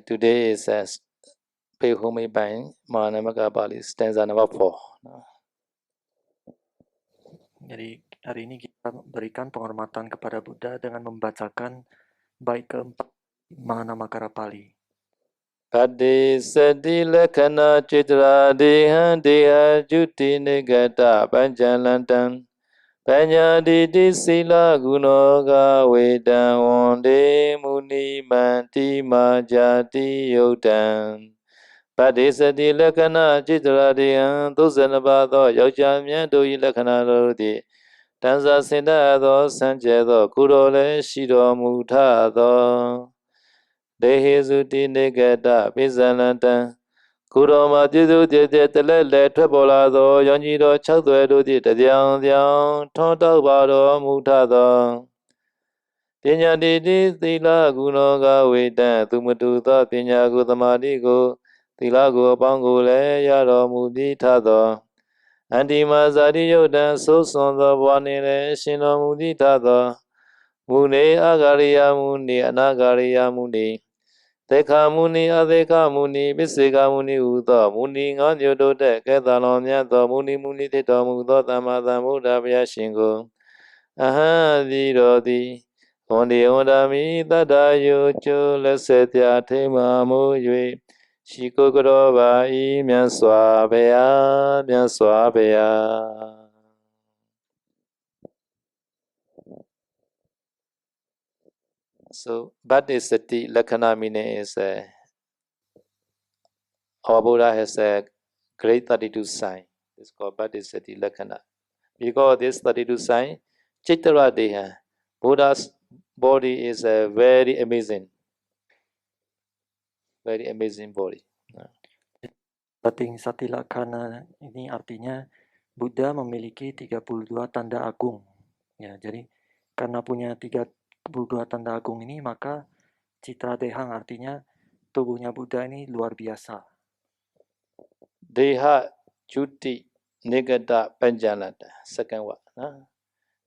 Today is Pehumi Bang, Mahanamaka Bali, stanza number 4. Jadi hari ini kita berikan penghormatan kepada Buddha dengan membacakan bait keempat Mahanamakara Pali. Kade Sati Lakana Chitra Deha Deha Juti Nigata Panjalantan Panyaditi Sila Gunoga Vedam Wande Muni Manti Majati Yodan Pade Sati Lakana Chitra Deha Dosanabado Yojamya Doi Lakana Rodi Tanza Sindado Sanjedo Kurole Shido Mutado Dehezuti Negata Pizanata Kuroma Tidu Tele Trepolado Yonjiro Chakdo Tadiang Diang Tonta Bado Mutado Pinya Didi Tila Gunoga Veda Tumatuta Pinya Gutamadigo Tila Go Pangule Yaro Muditado Antima Zadi Yodan Soson the Wanile Shino Muditado Mune Agariya Muni Anagariya Muni Dekha Muni Adeka Muni Bisika Muni Udo Muni Nganyodo De Ketalomyato Muni Muni Tito Mudo Tamata Muda Vyashingo Aha Dirodi Ondi Ondami Tada Yocho Lesetya Tema Muyue Shiko Kuroba I Myanswabaya Myanswabaya. So, Bhaddhisati Lakkhana meaning is our Buddha has a great 32 sign. It's called Bhaddhisati Lakkhana. Because this 32 sign, Chittara Deha, Buddha's body is a very amazing body. Sati Lakhana ini artinya Buddha memiliki 32 tanda agung. Ya, jadi karena punya 32 tanda agung ini, maka Citra Dehang artinya tubuhnya Buddha ini luar biasa. Deha Juti Nigata Panjalata, second one.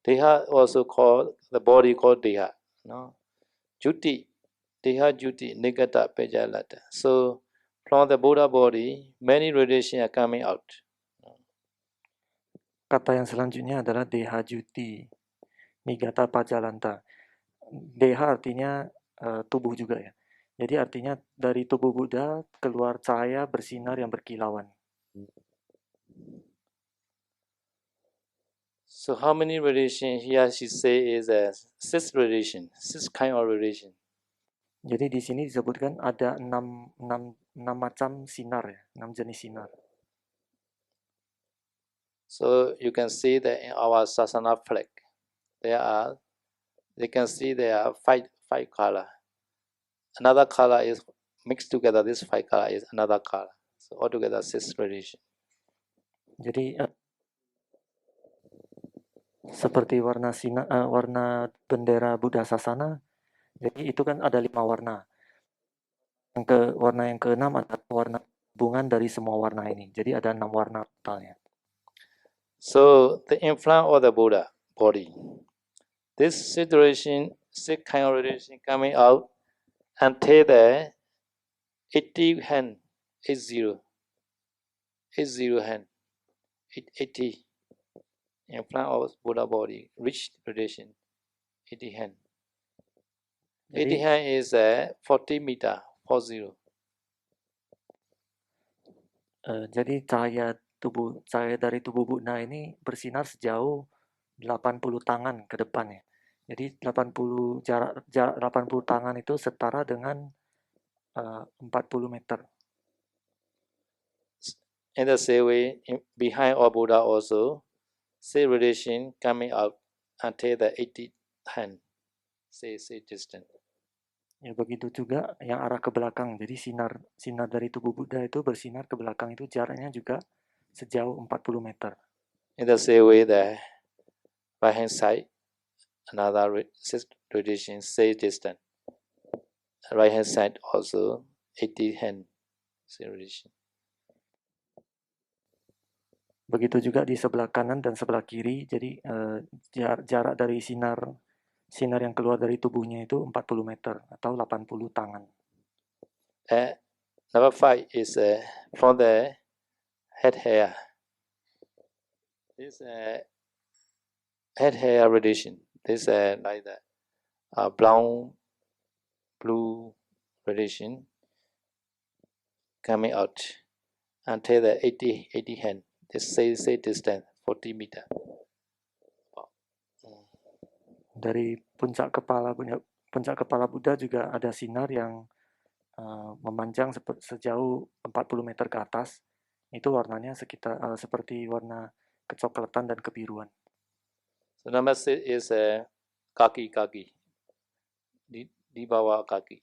Deha also called, the body called Deha. No? Juti, Deha Juti Nigata Panjalata. So, from the Buddha body, many radiations are coming out. Kata yang selanjutnya adalah Deha Juti Nigata Pajalanta. Deha artinya tubuh juga ya. Jadi artinya dari tubuh Buddha keluar cahaya bersinar yang berkilauan. So how many radiation here she say is a 6 radiation, 6 kind of radiation. Jadi di sini disebutkan ada 6 macam sinar ya, 6 jenis sinar. So you can see that in our Sasana flag, they can see there are five color. Another color is mixed together. This 5 color is another color. So altogether 6 radiation. Jadi seperti warna warna bendera Buddha Sasana. Jadi itu kan ada 5 warna. Warna yang ke-6 adalah warna gabungan dari semua warna ini. Jadi ada 6 warna totalnya. So the influence of the Buddha body, this situation, 6 kind of radiation coming out until the 80 hand, 80 hand, 80 influence of Buddha body, reach radiation, 80 hand. 80 hand is 40 meter, 40. Jadi cahaya dari tubuh Buddha ini bersinar sejauh 80 tangan ke depannya. Jadi jarak 80 tangan itu setara dengan 40 meter. In the same way, behind our Buddha also, say radiation coming out until the 80 hand, say distant. Ya begitu juga yang arah ke belakang. Jadi sinar dari tubuh Buddha itu bersinar ke belakang itu jaraknya juga sejauh 40 meter. In the same way, the right hand side, another radiation say distant. Right hand side also 80 hand, say radiation. Begitu juga di sebelah kanan dan sebelah kiri. Jadi jarak dari sinar yang keluar dari tubuhnya itu 40 meter atau 80 tangan. Number 5 is from the head hair. This head hair radiation. This like the brown, blue radiation coming out until the 80 hand. This say distance 40 meter. Dari puncak kepala Buddha juga ada sinar yang memanjang sejauh 40 meter ke atas. Itu warnanya sekitar seperti warna kecoklatan dan kebiruan. So number 6 is kaki. Di bawah kaki.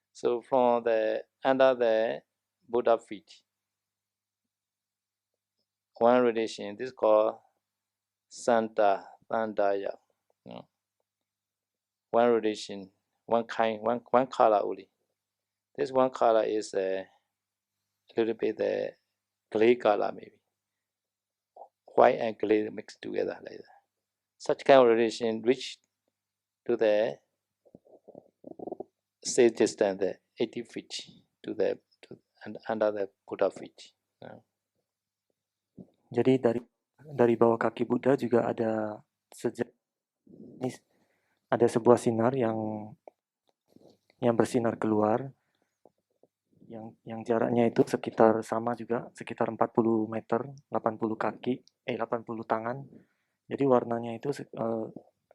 So from the under the Buddha feet, one radiation. This is called Sandaya. One radiation, one color only. This one color is a little bit the gray color maybe. White and gray mixed together like that. Such kind of radiation reach to the say distance 80 feet under the Buddha feet. Jadi dari bawah kaki Buddha juga ada sebuah sinar yang bersinar keluar, yang jaraknya itu sekitar 40 meter, 80 tangan. Jadi warnanya itu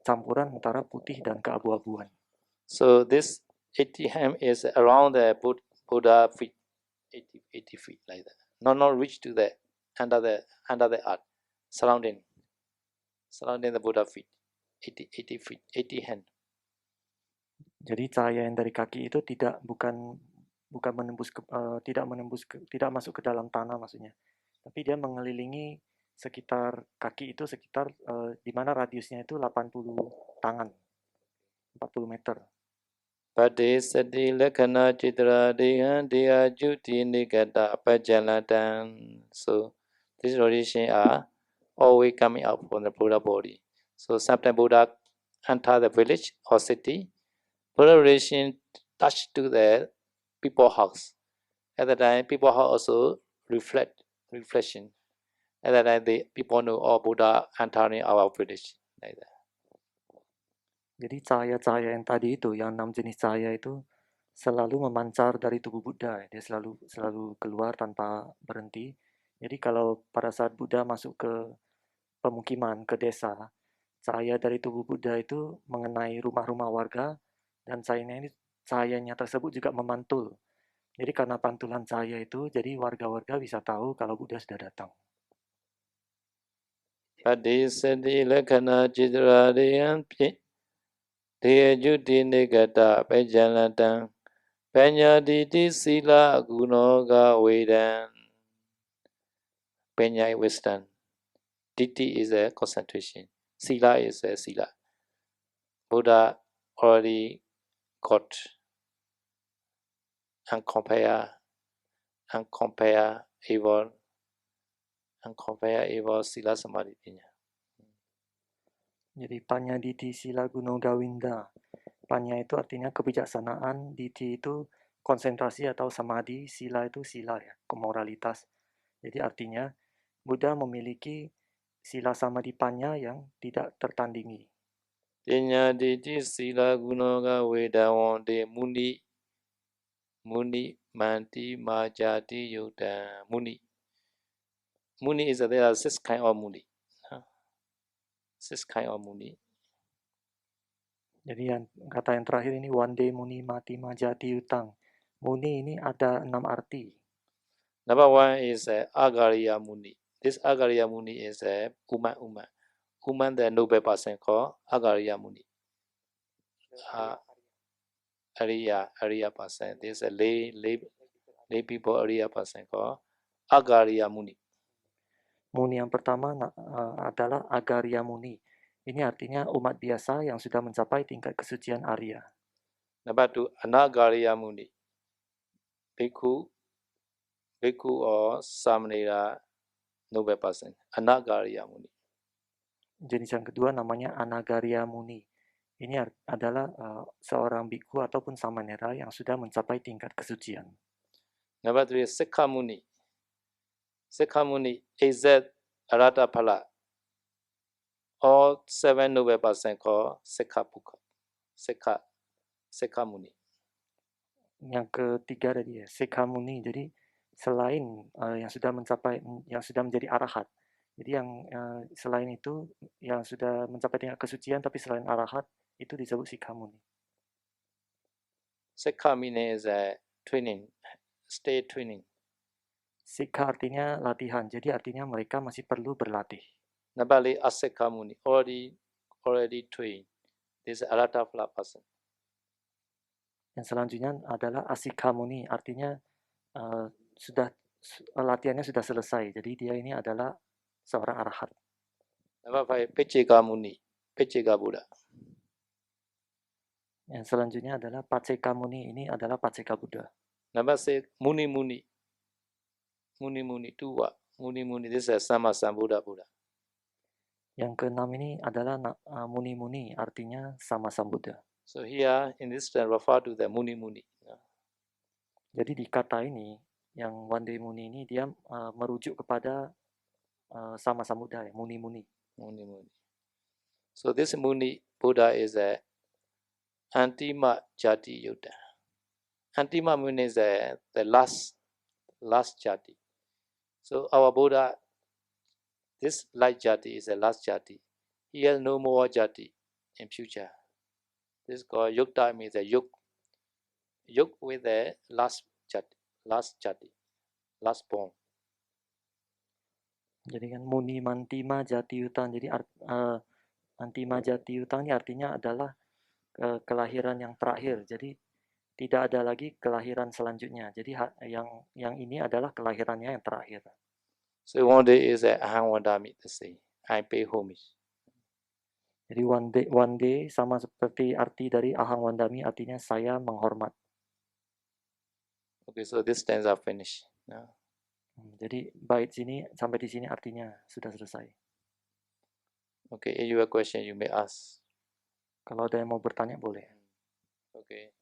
campuran antara putih dan keabu-abuan. So this 80 hem is around the Buddha feet, 80 feet like that. Not reach to the under the earth, surrounding the Buddha feet, 80 feet, 80 hand. Jadi cahaya yang dari kaki itu tidak masuk ke dalam tanah maksudnya, tapi dia mengelilingi sekitar kaki itu di mana radiusnya itu 80 tangan, 40 meter. Pade sati lakana citra dehan deha juti nigata pajaladam. So this radiation are always coming out from the Buddha body. So sometimes Buddha enter the village or city, Buddha radiation touch to the people house. At the time, people house also reflection. At that time, the people know, oh, Buddha entering our village like that. Jadi cahaya-cahaya yang tadi itu, yang 6 jenis cahaya itu selalu memancar dari tubuh Buddha. Dia selalu keluar tanpa berhenti. Jadi kalau pada saat Buddha masuk ke pemukiman, ke desa, cahaya dari tubuh Buddha itu mengenai rumah-rumah warga, dan cahayanya tersebut juga memantul. Jadi karena pantulan cahaya itu, jadi warga-warga bisa tahu kalau Buddha sudah datang. Padisati lakana citra dehan deha juti nigata pajaladam Panya diti sila gunoga vedam. Panya is wisdom. Diti is a concentration. Sila is a sila. Buddha already got uncompare evil sila samadhi pinya. Jadi Panya Diti Sila Guno Gawinda. Panya itu artinya kebijaksanaan, Diti itu konsentrasi atau samadhi, Sila itu sila ya, moralitas. Jadi artinya Buddha memiliki sila samadhi Panya yang tidak tertandingi. Pinya diti sila gunoga vedawante muni manti majati yuda muni. Muni is there are 6 kind of muni. 6 kind of muni. Jadi kata yang terakhir ini Wande Muni Mati Majati Utang. Muni ini ada 6 arti. Number 1 is Agariya Muni. This Agariya Muni is Uma. Uma the noble person called Agariya Muni. Ariya person. This is a lay people Ariya person called Agariya Muni. Muni yang pertama adalah Agariya Muni. Ini artinya umat biasa yang sudah mencapai tingkat kesucian Arya. Number 2, Anagariya Muni. Bhikkhu or Samanera noble person. Anagariya Muni. Jenis yang kedua namanya Anagariya Muni. ini adalah seorang biku ataupun samanera yang sudah mencapai tingkat kesucian. Number 3, Sikha Muni. Sikha Muni is that Arata Phala. All 7 noble persons called Sikha Pukha. Sikha Muni. Yang ketiga tadi ya, Sikha Muni. Jadi selain yang sudah menjadi arahat. Jadi yang selain itu yang sudah mencapai tingkat kesucian tapi selain arahat itu disebut Sikha Muni. Sikha meaning is a training, state training. Sikha artinya latihan. Jadi artinya mereka masih perlu berlatih. Number 4, Asikha Muni, already trained. This is Arata Phala person. Yang selanjutnya adalah Asikha Muni, artinya latihannya sudah selesai. Jadi dia ini adalah seorang arahat. Number 5, Pacheka Muni, Pacheka Buddha. Yang selanjutnya adalah Pacheka Muni, ini adalah Pacheka Buddha. Number 6, Muni Muni. Muni Muni, two what? Muni Muni, this is Sama Sambuddha Buddha. Yang keenam ini adalah Muni Muni, artinya sama Sambuddha. So here in this term refer to the Muni Muni. Jadi di kata ini, yang One Day Muni ini dia merujuk kepada sama Sambuddha ya, Muni Muni. Muni Muni. So this Muni Buddha is a Antima Jati Yuddha. Antima Muni is the last jati. So our Buddha, this light jati is the last jati. He has no more jati in future. This is called Yukta, means a yuk with the last jati, last born. Jadi kan Muni Mantima Jati Utang. Jadi Antima Jati Utang ini artinya adalah kelahiran yang terakhir. Jadi tidak ada lagi kelahiran selanjutnya. Jadi yang ini adalah kelahirannya yang terakhir. So one day is Aham Vandami to say, I pay homage. Jadi one day sama seperti arti dari Aham Vandami, artinya saya menghormat. Okay, so this stanza finished. Now. Jadi bait sini sampai di sini artinya sudah selesai. Okay, if you have a question, you may ask. Kalau ada yang mau bertanya boleh. Okay.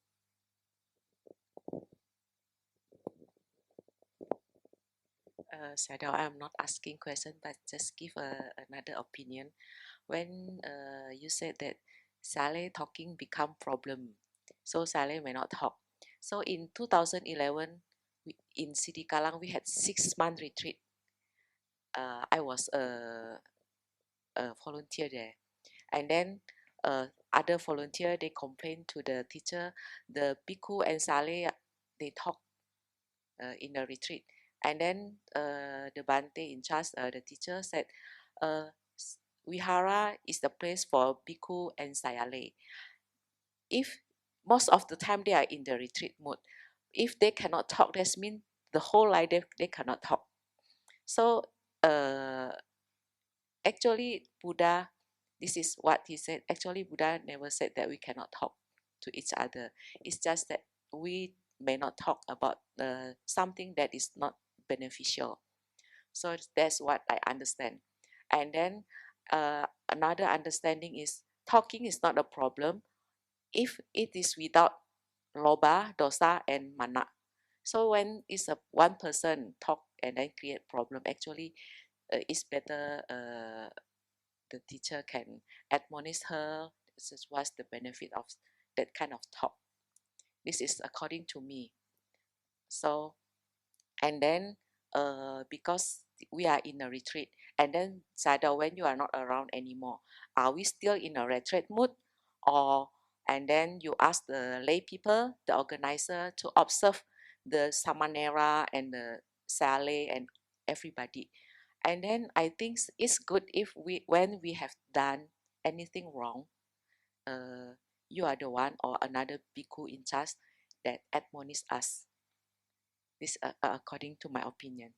Sadao, I'm not asking question, but just give another opinion. When you said that Saleh talking become problem, so Saleh may not talk. So in 2011, in Siti Kalang, we had 6-month retreat. I was a volunteer there, and then other volunteer, they complained to the teacher, the Bhikkhu and Saleh, they talk in the retreat. And then the Bante in charge, the teacher said, Vihara is the place for Bhikkhu and Sayale. If most of the time they are in the retreat mode, if they cannot talk, that means the whole life they cannot talk. So actually Buddha, this is what he said. Actually Buddha never said that we cannot talk to each other. It's just that we may not talk about something that is not beneficial. So that's what I understand. And then another understanding is talking is not a problem if it is without loba, dosa, and mana. So when it's one person talk and then create problem, actually it's better the teacher can admonish her. This is what's the benefit of that kind of talk. This is according to me. So, and then because we are in a retreat, and then Sada, when you are not around anymore, are we still in a retreat mood, or and then you ask the lay people, the organizer, to observe the Samanera and the Sale and everybody, and then I think it's good if when we have done anything wrong, you are the one or another bhikkhu in charge that admonish us. This according to my opinion.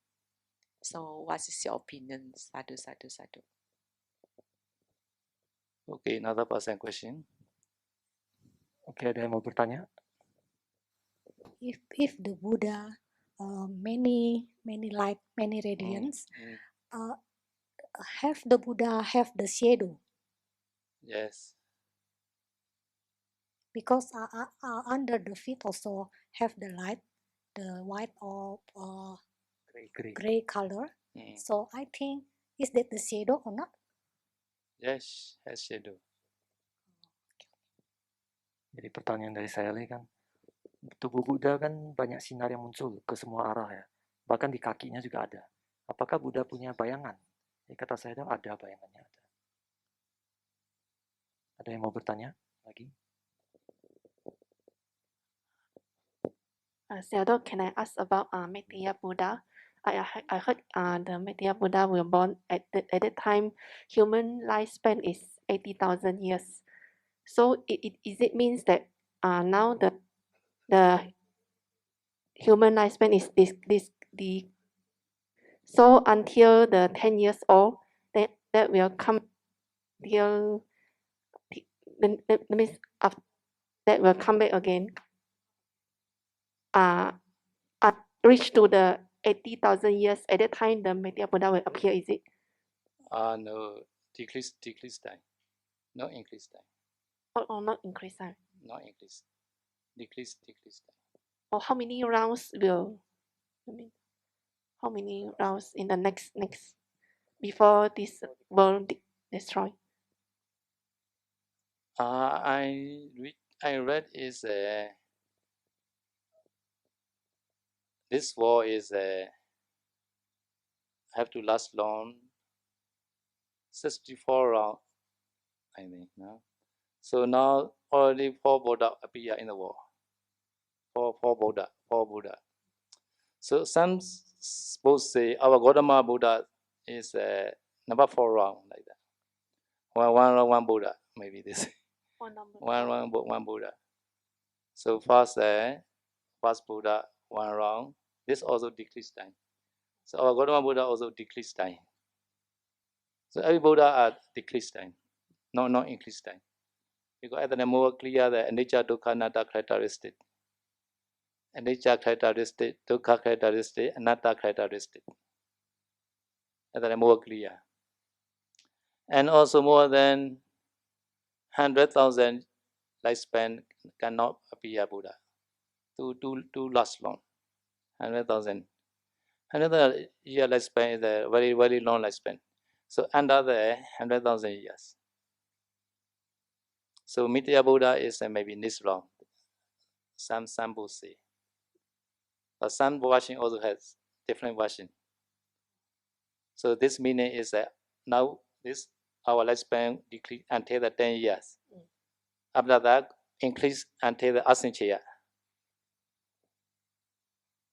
So what is your opinion? Sadhu, sadhu, sadhu. Okay, another person question. Oke, ada yang mau bertanya? If the Buddha many light, many radiance, have the Buddha have the shadow? Yes. because under the feet also have the light, the white or Gray. gray color. So I think, is that the shadow or not? Yes, has shadow. Jadi pertanyaan dari saya lagi kan, tubuh Buddha kan banyak sinar yang muncul ke semua arah ya. Bahkan di kakinya juga ada. Apakah Buddha punya bayangan? Ya, kata saya itu ada bayangannya. Ada yang mau bertanya lagi? Theodore, can I ask about Maitreya Buddha? I heard the Maitreya Buddha were born at that time. Human lifespan is 80,000 years. So is it means that now the human lifespan is the so until the 10 years old that will come till that means after that will come back again. Reach to the 80,000 years at that time the Maitreya Buddha will appear, is it? No, decrease time. No increase time. Or not increase time? Not increase. Decrease time. Or how many rounds will, how many rounds in the next before this world destroy? I read is this war is have to last long. 64 round, I think. No? So now already 4 Buddha appear in the war. Four Buddha. So some both say our Gautama Buddha is number 4 round like that. One Buddha, maybe this. One Buddha. So first Buddha 1 round. This also decrease time. So our Gautama Buddha also decrease time. So every Buddha are decrease time, not increase time. Because at the more clear the anicca, dukkha, anatta characteristic. Anicca characteristic, dukkha characteristic, anatta characteristic. At the more clear. And also more than 100,000 lifespan cannot appear Buddha. To last long. 100,000. 100,000 year lifespan is a very, very long lifespan. So under the 100,000 years. So Maitreya Buddha is maybe this long. Some will say. But some version also has different version. So this meaning is that now this our lifespan decrease until the 10 years. After that, increase until the asanchaya.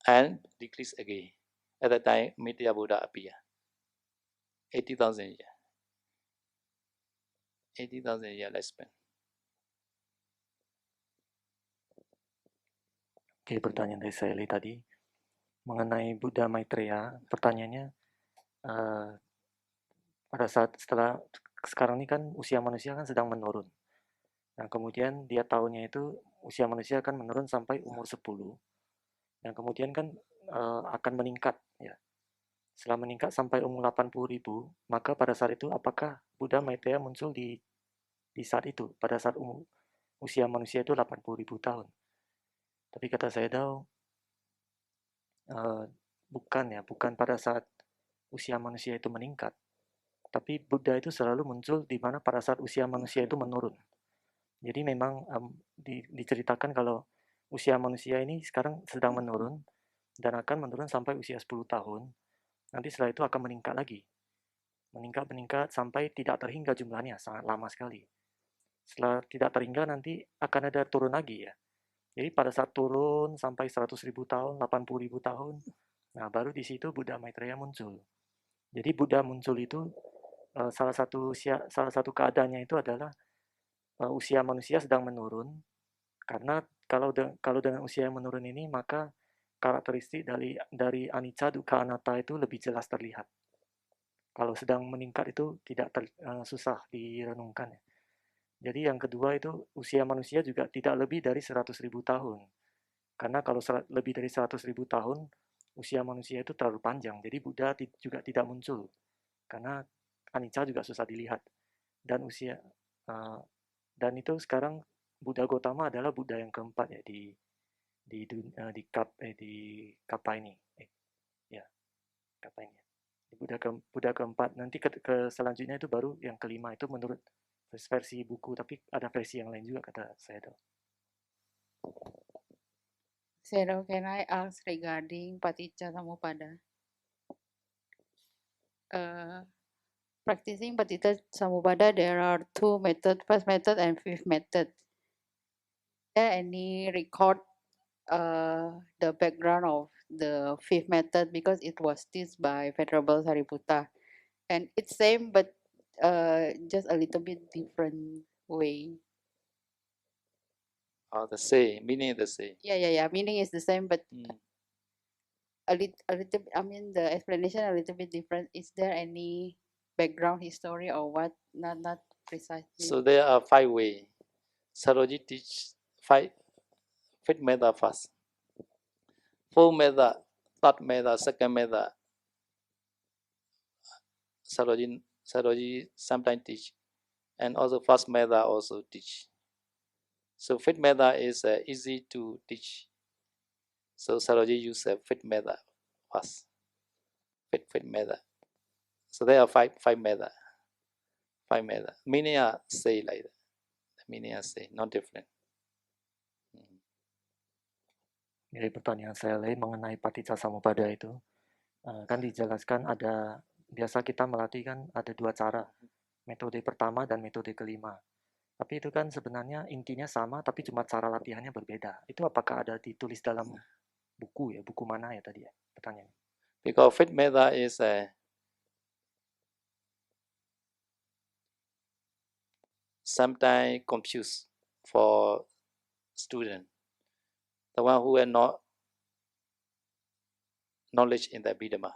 And decrease again. At the time, Maitreya Buddha appear. 80,000 years. 80,000 year lifespan. Oke, pertanyaan dari saya tadi mengenai Buddha Maitreya. Pertanyaannya, pada saat sekarang ini kan usia manusia kan sedang menurun. Nah, kemudian dia tahunya itu usia manusia akan menurun sampai umur 10. Dan kemudian kan akan meningkat ya. Setelah meningkat sampai umur 80.000, maka pada saat itu apakah Buddha Maitreya muncul di saat itu, pada saat usia manusia itu 80.000 tahun. Tapi kata saya bukan pada saat usia manusia itu meningkat. Tapi Buddha itu selalu muncul di mana pada saat usia manusia itu menurun. Jadi memang diceritakan kalau usia manusia ini sekarang sedang menurun dan akan menurun sampai usia 10 tahun. Nanti setelah itu akan meningkat lagi. Meningkat sampai tidak terhingga jumlahnya, sangat lama sekali. Setelah tidak terhingga nanti akan ada turun lagi ya. Jadi pada saat turun sampai 100.000 tahun, 80.000 tahun, nah baru di situ Buddha Maitreya muncul. Jadi Buddha muncul itu salah satu keadaannya itu adalah usia manusia sedang menurun, karena kalau dengan usia yang menurun ini maka karakteristik dari anicca, dukkha, anatta itu lebih jelas terlihat. Kalau sedang meningkat itu tidak susah direnungkan. Jadi yang kedua itu usia manusia juga tidak lebih dari 100.000 tahun. Karena kalau lebih dari 100.000 tahun, usia manusia itu terlalu panjang. Jadi Buddha juga tidak muncul. Karena anicca juga susah dilihat. Dan dan itu sekarang Buddha Gautama adalah Buddha yang keempat ya di Kapa ini. Ya, Kapa ini. Buddha keempat. Nanti ke selanjutnya itu baru yang kelima, itu menurut versi buku, tapi ada versi yang lain juga kata Sayadaw. Sayadaw, can I ask regarding Paticca Samuppada? Practicing Paticca Samuppada, there are two methods, first method and fifth method. Is there any record the background of the fifth method, because it was taught by Venerable Sariputta, and it's same but just a little bit different way. The same, meaning the same. Yeah. Meaning is the same, but Mm. a little. I mean, the explanation a little bit different. Is there any background history or what? Not precisely. So there are 5 ways. Saroji teach 5 fifth method first. 4th method, 3rd method, 2nd method. Saroji sometimes teach, and also first method also teach. So fifth method is easy to teach. So Saroji use a fifth method first. Fifth method. So there are 5 method. 5 method. Meaning are say like that. The meaning are say, not different. Jadi pertanyaan saya lain mengenai Paticca Samuppada itu, kan dijelaskan ada, biasa kita melatih kan ada 2 cara, metode pertama dan metode kelima. Tapi itu kan sebenarnya intinya sama, tapi cuma cara latihannya berbeda. Itu apakah ada ditulis dalam buku ya? Buku mana ya tadi ya? Pertanyaan. Because fifth method is sometimes confused for student. The one who has not knowledge in the Abhidhamma.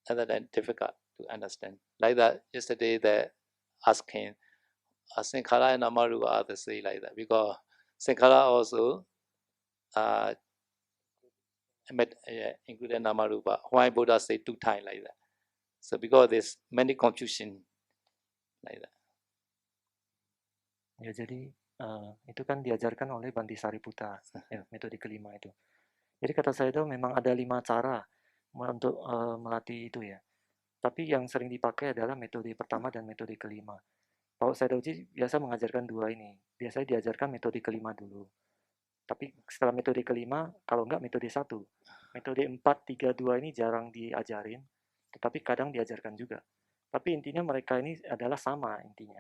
Other than difficult to understand. Like that, yesterday they asking, Sankhara and Namarupa are the same like that. Because Sankhara also included Namarupa. Why Buddha say 2 times like that? So because there's many confusion like that. Ya jadi itu kan diajarkan oleh Bhante Sariputta, ya, metode kelima itu. Jadi kata saya itu memang ada 5 cara untuk melatih itu ya. Tapi yang sering dipakai adalah metode pertama dan metode kelima. Pak Sayadawji biasa mengajarkan 2 ini. Biasanya diajarkan metode kelima dulu. Tapi setelah metode kelima, kalau enggak metode 1. Metode 4, 3, 2 ini jarang diajarin, tetapi kadang diajarkan juga. Tapi intinya mereka ini adalah sama intinya.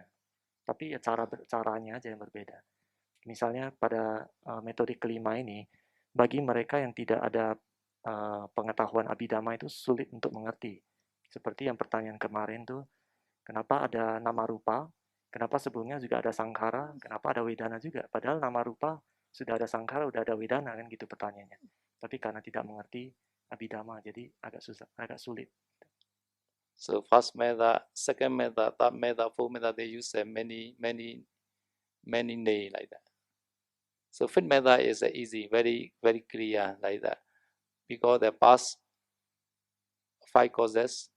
Tapi ya caranya aja yang berbeda. Misalnya pada metode kelima ini, bagi mereka yang tidak ada pengetahuan Abhidhamma itu sulit untuk mengerti. Seperti yang pertanyaan kemarin tuh, kenapa ada nama rupa, kenapa sebelumnya juga ada sangkara, kenapa ada wedana juga. Padahal nama rupa sudah ada sangkara, sudah ada wedana kan gitu pertanyaannya. Tapi karena tidak mengerti Abhidhamma, jadi agak sulit. So first method, second method, third method, fourth method, they use many names like that. So fifth method is easy, very clear like that. Because the past 5 causes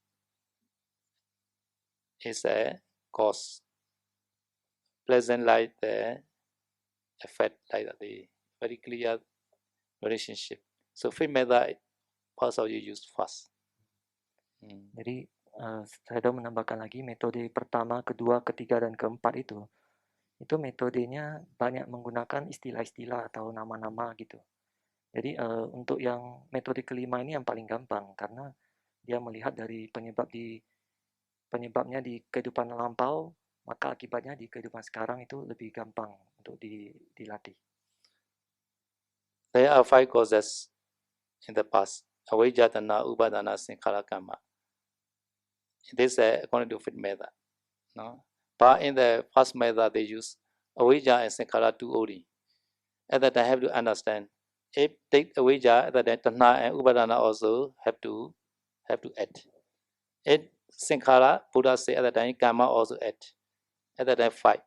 is a cause. Pleasant like the effect like that. The very clear relationship. So fifth method also you use first. Jadi saya sudah menambahkan lagi metode pertama, kedua, ketiga, dan keempat itu metodenya banyak menggunakan istilah-istilah atau nama-nama gitu. Jadi untuk yang metode kelima ini yang paling gampang karena dia melihat dari penyebabnya di kehidupan lampau, maka akibatnya di kehidupan sekarang itu lebih gampang untuk dilatih. There are 5 causes in the past. Avijja, Tanha, Upadana, Sankhara, Kamma. This is according to fifth method. No? But in the first method, they use Avijja and Sankhara 2 only. At that time, have to understand. If take Avijja, at that time, Tanha and Upadana also have to add. If Sankhara, Buddha say at that time, Kamma also add. At that time, 5.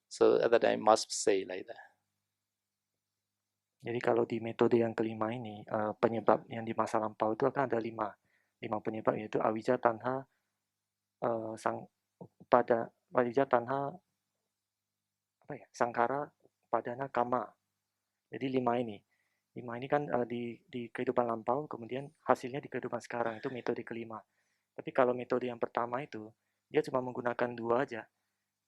So at that time, must say like that. Jadi kalau di metode yang kelima ini, penyebab yang di masa lampau itu akan ada 5 penyebab, yaitu Avijja, Tanha, Avijja, Tanha, Sangkara, Upadana, Kama. Jadi 5 ini. 5 ini kan di kehidupan lampau, kemudian hasilnya di kehidupan sekarang, itu metode kelima. Tapi kalau metode yang pertama itu, dia cuma menggunakan 2 aja,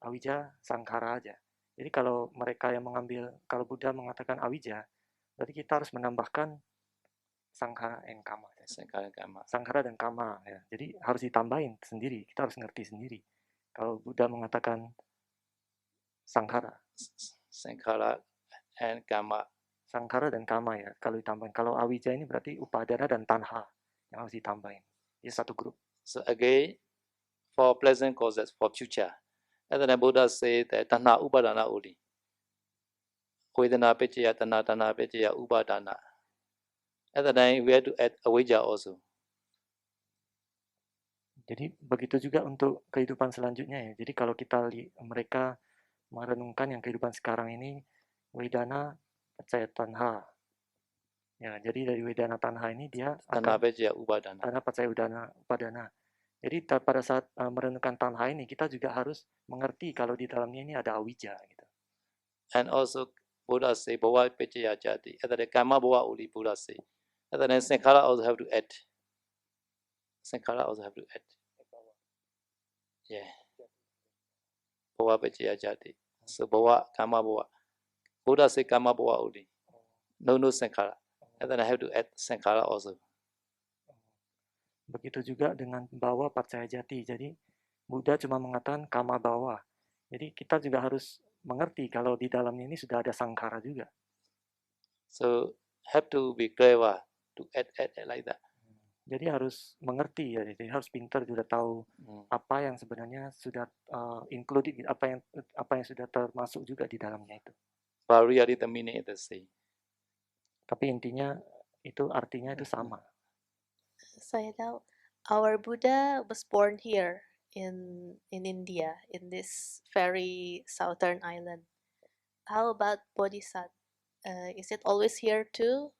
awija, sangkara aja. Jadi kalau mereka yang mengambil, kalau Buddha mengatakan awija, berarti kita harus menambahkan sangkara and kama. Sangkara kama. Sangkara dan kama, ya. Jadi harus ditambahin sendiri, kita harus ngerti sendiri. Kalau Buddha mengatakan sangkara. Sangkara and kama. Sangkara dan kama ya, kalau ditambahin. Kalau awija ini berarti upadana dan tanha yang harus ditambahin. Dia satu grup. So again, for pleasant causes, for future. And then the Buddha said that tanha upadana only. Vedana picaya, tanha picaya, upadana. At the time we have to add awija also. Jadi begitu juga untuk kehidupan selanjutnya ya. Jadi kalau kita mereka merenungkan yang kehidupan sekarang ini, Vedana percaya tanha. Ya, jadi dari Vedana tanha ini dia Tanha akan picaya, upadana. tanha percaya upadana. Jadi pada saat merenungkan tanha ini kita juga harus mengerti kalau di dalamnya ini ada awija gitu. And also Buddha say bhava picaya jati. At the kama bhava only Buddha say. At the sankhara also have to add. Sankhara also have to add. Yeah. Bhava picaya jati. So bhava, kama bhava. Buddha say kama bhava only. No sankhara. And then I have to add sankhara also. Begitu juga dengan bawa percaya jati. Jadi Buddha cuma mengatakan kama bawa. Jadi kita juga harus mengerti kalau di dalamnya ini sudah ada sangkara juga. So have to be clever to add like that. Jadi harus mengerti ya, jadi harus pintar juga tahu apa yang sebenarnya sudah included, apa yang sudah termasuk juga di dalamnya itu. But really the meaning is the same. Tapi intinya itu artinya itu sama. Sayadaw, our Buddha was born here in India, in this very southern island. How about Bodhisattva? Is it always here too?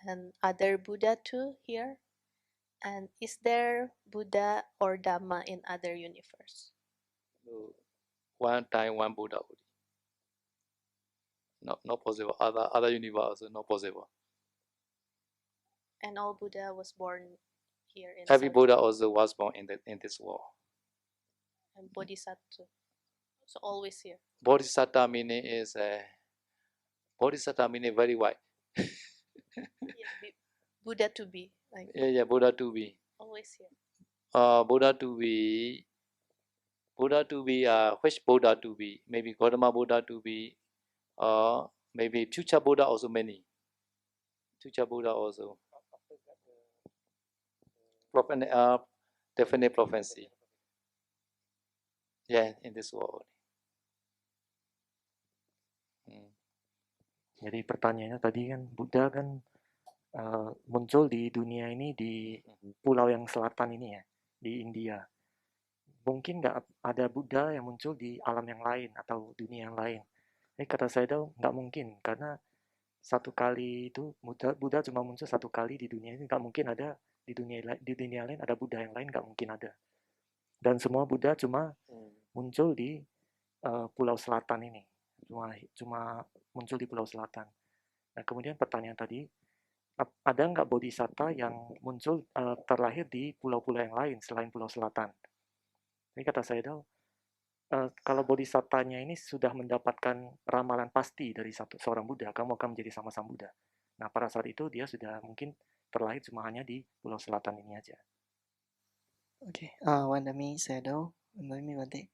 And other Buddha too here? And is there Buddha or Dhamma in other universe? So, one time, one Buddha only. Not possible. Other universe also not possible. And all Buddha was born here in Every South- Buddha also was born in this world. and Bodhisattva too. So always here. Bodhisattva meaning is Bodhisattva meaning very wide. Buddha to be, like Yeah, Buddha to be. always here. Buddha to be. Which Buddha to be? Maybe Gautama Buddha to be, or maybe future Buddha also many. Future Buddha also. Definite prophecy. Yeah, in this world. Jadi pertanyaannya tadi kan Buddha kan muncul di dunia ini di pulau yang selatan ini ya, di India. Mungkin nggak ada Buddha yang muncul di alam yang lain atau dunia yang lain. Kata Sayadaw nggak mungkin, karena satu kali itu Buddha cuma muncul satu kali di dunia ini, nggak mungkin ada di dunia lain ada Buddha yang lain, nggak mungkin ada. Dan semua Buddha cuma muncul di pulau selatan ini, cuma muncul di pulau selatan. Nah kemudian pertanyaan tadi, ada nggak bodhisatta yang muncul terlahir di pulau-pulau yang lain selain pulau selatan? Ini kata Sayadaw, kalau bodhisattanya ini sudah mendapatkan ramalan pasti dari seorang Buddha, kamu akan menjadi sama sang Buddha. Nah pada saat itu dia sudah mungkin terlahir cuma hanya di pulau selatan ini aja. Okay, Wandami Sayadaw, Wandami Bante.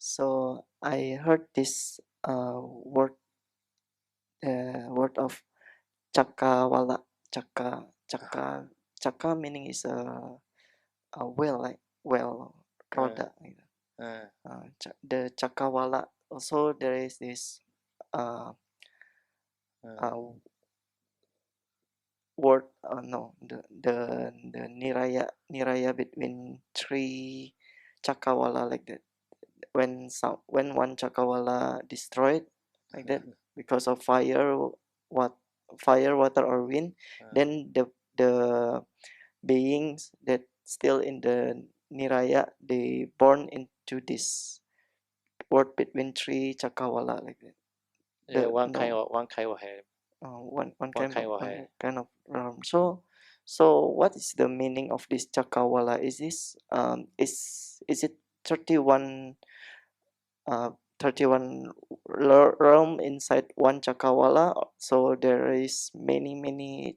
So I heard this word of Cakawala. Caka meaning is a well, like well, roda. The Cakawala. Also there is this word. The niraya between three Cakawala, like that. When one Cakawala destroyed, like that, because of fire, water or wind, then the beings that still in the niraya, they born into this word between three Cakrawala like that. Yeah, one no, kind of hair. one kind of hair. kind of realm. So what is the meaning of this Cakrawala? Is this is it 31 31 realm inside one Cakrawala? So there is many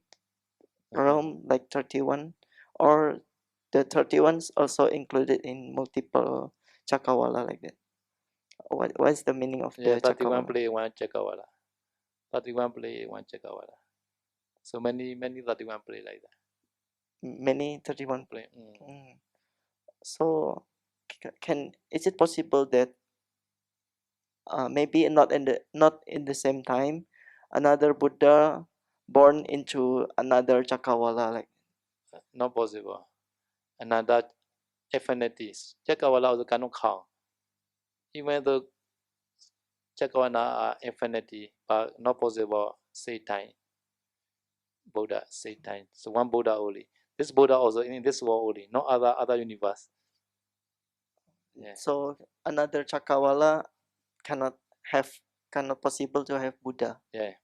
realm like 31, or the 31s also included in multiple Cakrawala like that? What is the meaning of Yeah, the 31 Cakrawala? play one Cakrawala. 31 play one Cakrawala. So many 31 play like that. Many 31 Play. So is it possible that maybe not in the same time another Buddha born into another Cakrawala, like Not possible. Another affinities. Cakrawala also cannot count. Even though Cakrawala are infinity, but not possible same time. Buddha same time. So one Buddha only. This Buddha also in this world only, no other universe. Yeah. so another Cakrawala cannot possible to have Buddha. Yeah.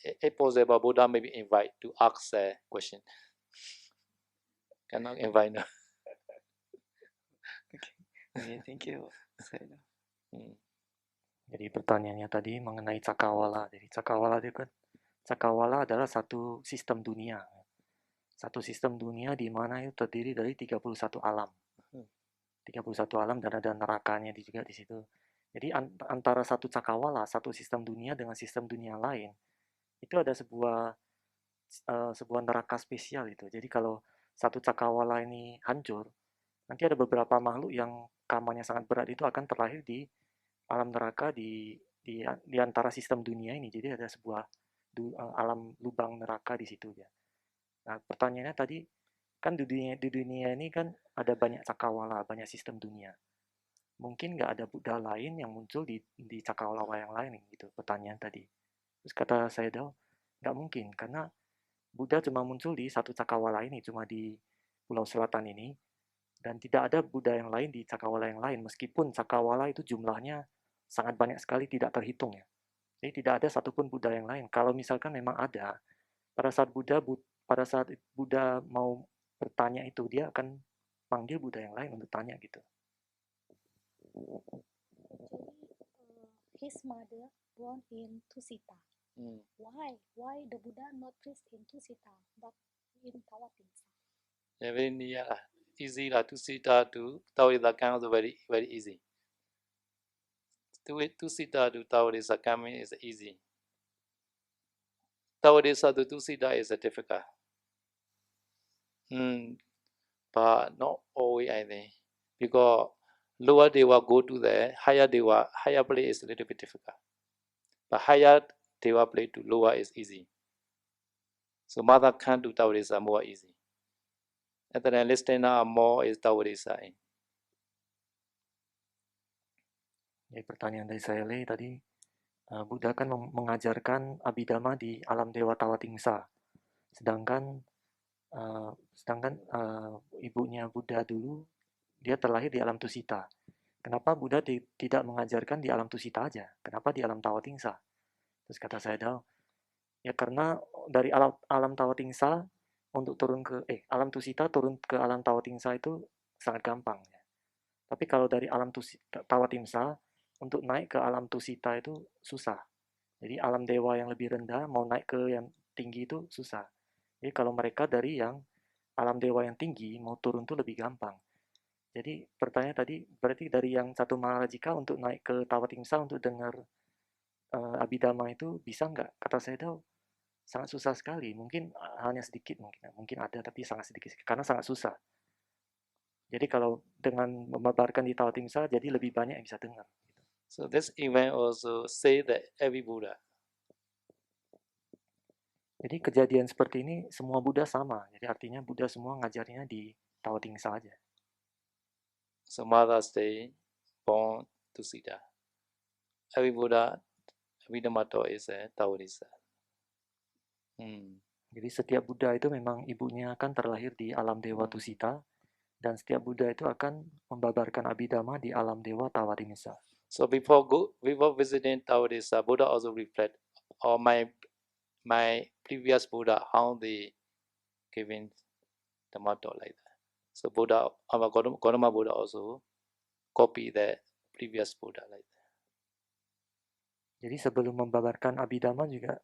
If possible, Buddha maybe invite to ask a question. Cannot invite no. Okay, thank you. Jadi pertanyaannya tadi mengenai Cakrawala. Jadi Cakrawala itu kan, Cakrawala adalah satu sistem dunia. Satu sistem dunia di mana itu terdiri dari 31 alam. 31 alam dan ada nerakanya juga di situ. Jadi antara satu Cakrawala, satu sistem dunia dengan sistem dunia lain, itu ada sebuah neraka spesial itu. Jadi kalau satu Cakrawala ini hancur, nanti ada beberapa makhluk yang karmanya sangat berat itu akan terlahir di alam neraka di antara sistem dunia ini. Jadi ada sebuah alam lubang neraka di situ ya. Nah, pertanyaannya tadi kan di dunia ini kan ada banyak Cakrawala, banyak sistem dunia. Mungkin nggak ada Buddha lain yang muncul di Cakrawala yang lain gitu, pertanyaan tadi. Terus kata saya nggak mungkin, karena Buddha cuma muncul di satu Cakrawala ini, cuma di Pulau Selatan ini, dan tidak ada Buddha yang lain di Cakrawala yang lain, meskipun Cakrawala itu jumlahnya sangat banyak sekali, tidak terhitung ya. Jadi tidak ada satupun Buddha yang lain. Kalau misalkan memang ada, pada saat Buddha mau bertanya itu, dia akan panggil Buddha yang lain untuk tanya gitu. His mother born in Tusita. Why the Buddha not placed in Tusita but in Tawatingsa? Yeah, very near. Easy Tusita to Tawadisa also very easy. Tusita to Tawadisa coming is easy. Tawadisa to Tusita is difficult. But not always, I think, because lower Deva go to the higher Deva, higher place is a little bit difficult. But higher Deva place to lower is easy. So mother can't do Tawadisa more easy. And then listener more is Tawadisa. Jadi pertanyaan dari saya tadi, Buddha kan mengajarkan Abhidhamma di alam Dewa Tawatingsa. Sedangkan ibunya Buddha dulu, dia terlahir di alam Tusita. Kenapa Buddha tidak mengajarkan di alam Tusita aja? Kenapa di alam Tawatingsa? Terus kata saya ya karena dari alam Tawatingsa untuk turun ke alam Tusita turun ke alam Tawatingsa itu sangat gampang ya. Tapi kalau dari alam Tawatingsa untuk naik ke alam Tusita itu susah. Jadi alam dewa yang lebih rendah mau naik ke yang tinggi itu susah. Jadi kalau mereka dari yang alam dewa yang tinggi mau turun itu lebih gampang. Jadi pertanyaan tadi berarti dari yang satu Maharajika untuk naik ke Tawatingsa untuk dengar Abhidhamma itu bisa nggak? Kata saya sangat susah sekali. Mungkin hanya sedikit mungkin ada tapi sangat sedikit karena sangat susah. Jadi kalau dengan memaparkan di Tawatingsa jadi lebih banyak yang bisa dengar. So this event also say that every Buddha. Jadi kejadian seperti ini semua Buddha sama. Jadi artinya Buddha semua ngajarnya di Tawatingsa saja. So Mother's Day, born to Sita. Every Buddha, Abhidhamma is a Tawadisa. Jadi setiap Buddha itu memang ibunya kan terlahir di alam Dewa Tusita dan setiap Buddha itu akan membabarkan Abhidhamma di alam dewa Tawadimisa. So before visiting Tawadisa, Buddha also reflect on my previous Buddha how they giving Dhamma talk like that. So Buddha, our Gautama Buddha also copy the previous Buddha like that. Jadi sebelum membabarkan Abhidhamma juga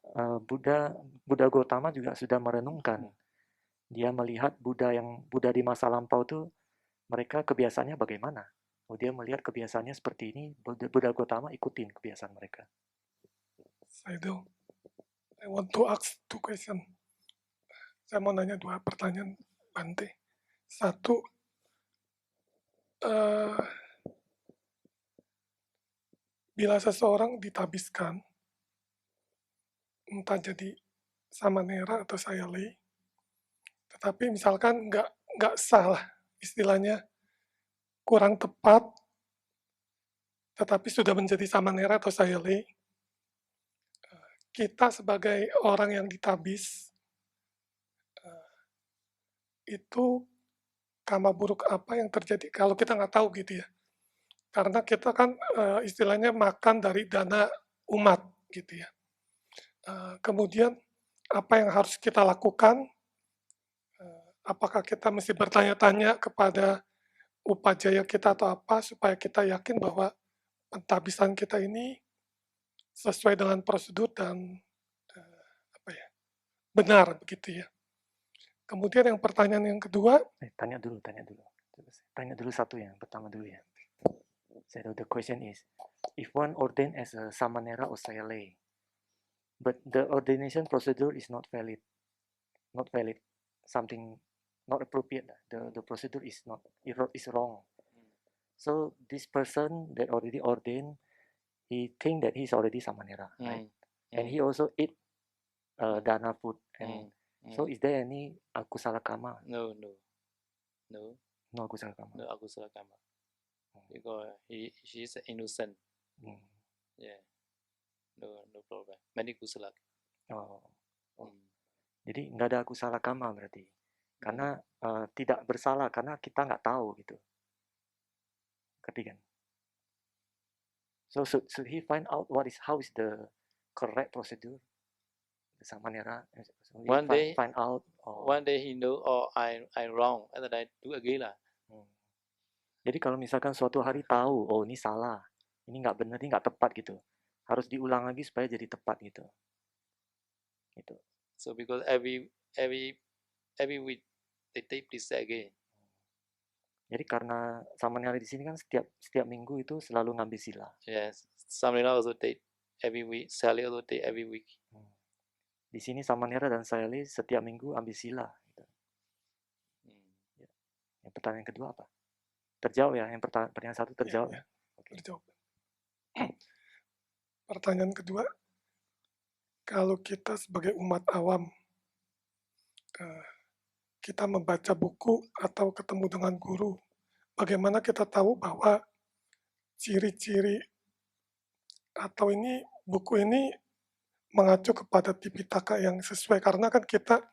Buddha Gautama juga sudah merenungkan. Dia melihat Buddha di masa lampau itu mereka kebiasaannya bagaimana. Dia melihat kebiasaannya seperti ini, Buddha Gautama ikutin kebiasaan mereka. Sayadaw, I want to ask 2 questions. Saya mau nanya 2 pertanyaan, Bante. 1, bila seseorang ditabiskan, entah jadi samanera atau sayalei, tetapi misalkan nggak salah, istilahnya kurang tepat, tetapi sudah menjadi samanera atau sayalei, kita sebagai orang yang ditabis, itu karma buruk apa yang terjadi kalau kita nggak tahu gitu ya. Karena kita kan istilahnya makan dari dana umat gitu ya. Kemudian apa yang harus kita lakukan? Apakah kita mesti bertanya-tanya kepada upajaya kita atau apa supaya kita yakin bahwa pentabisan kita ini sesuai dengan prosedur dan benar begitu ya. Kemudian yang pertanyaan yang kedua, tanya dulu satu yang pertama dulu ya. So the question is, if one ordained as a samanera or sayalei, but the ordination procedure is not valid, something not appropriate, the procedure is wrong. So this person that already ordained, he think that he's already samanera, right? And he also eat dana food, and so is there any akusala karma? No akusala karma. No akusala karma. Because she is innocent. Yeah. No problem. Many kusala. Jadi nggak ada akusala karma berarti. Karena tidak bersalah karena kita nggak tahu gitu. Ketiga. So should he find out how is the correct procedure? The samanera. One day find out. One day he know, I'm wrong, and then I do again lah. Jadi kalau misalkan suatu hari tahu, oh ini salah, ini nggak benar, ini nggak tepat gitu, harus diulang lagi supaya jadi tepat gitu. Gitu. So because every week they take this again. Jadi karena samanera di sini kan setiap minggu itu selalu ngambil sila. Yes, samanera also take every week, sayalei also take every week. Di sini samanera dan sayalei setiap minggu ambil sila. Gitu. Ya. Yang pertanyaan kedua apa? Terjawab ya, yang pertanyaan 1 terjawab. Ya. Okay. Terjawab. Pertanyaan kedua, kalau kita sebagai umat awam, kita membaca buku atau ketemu dengan guru, bagaimana kita tahu bahwa ciri-ciri atau buku ini mengacu kepada Tipitaka yang sesuai, karena kan kita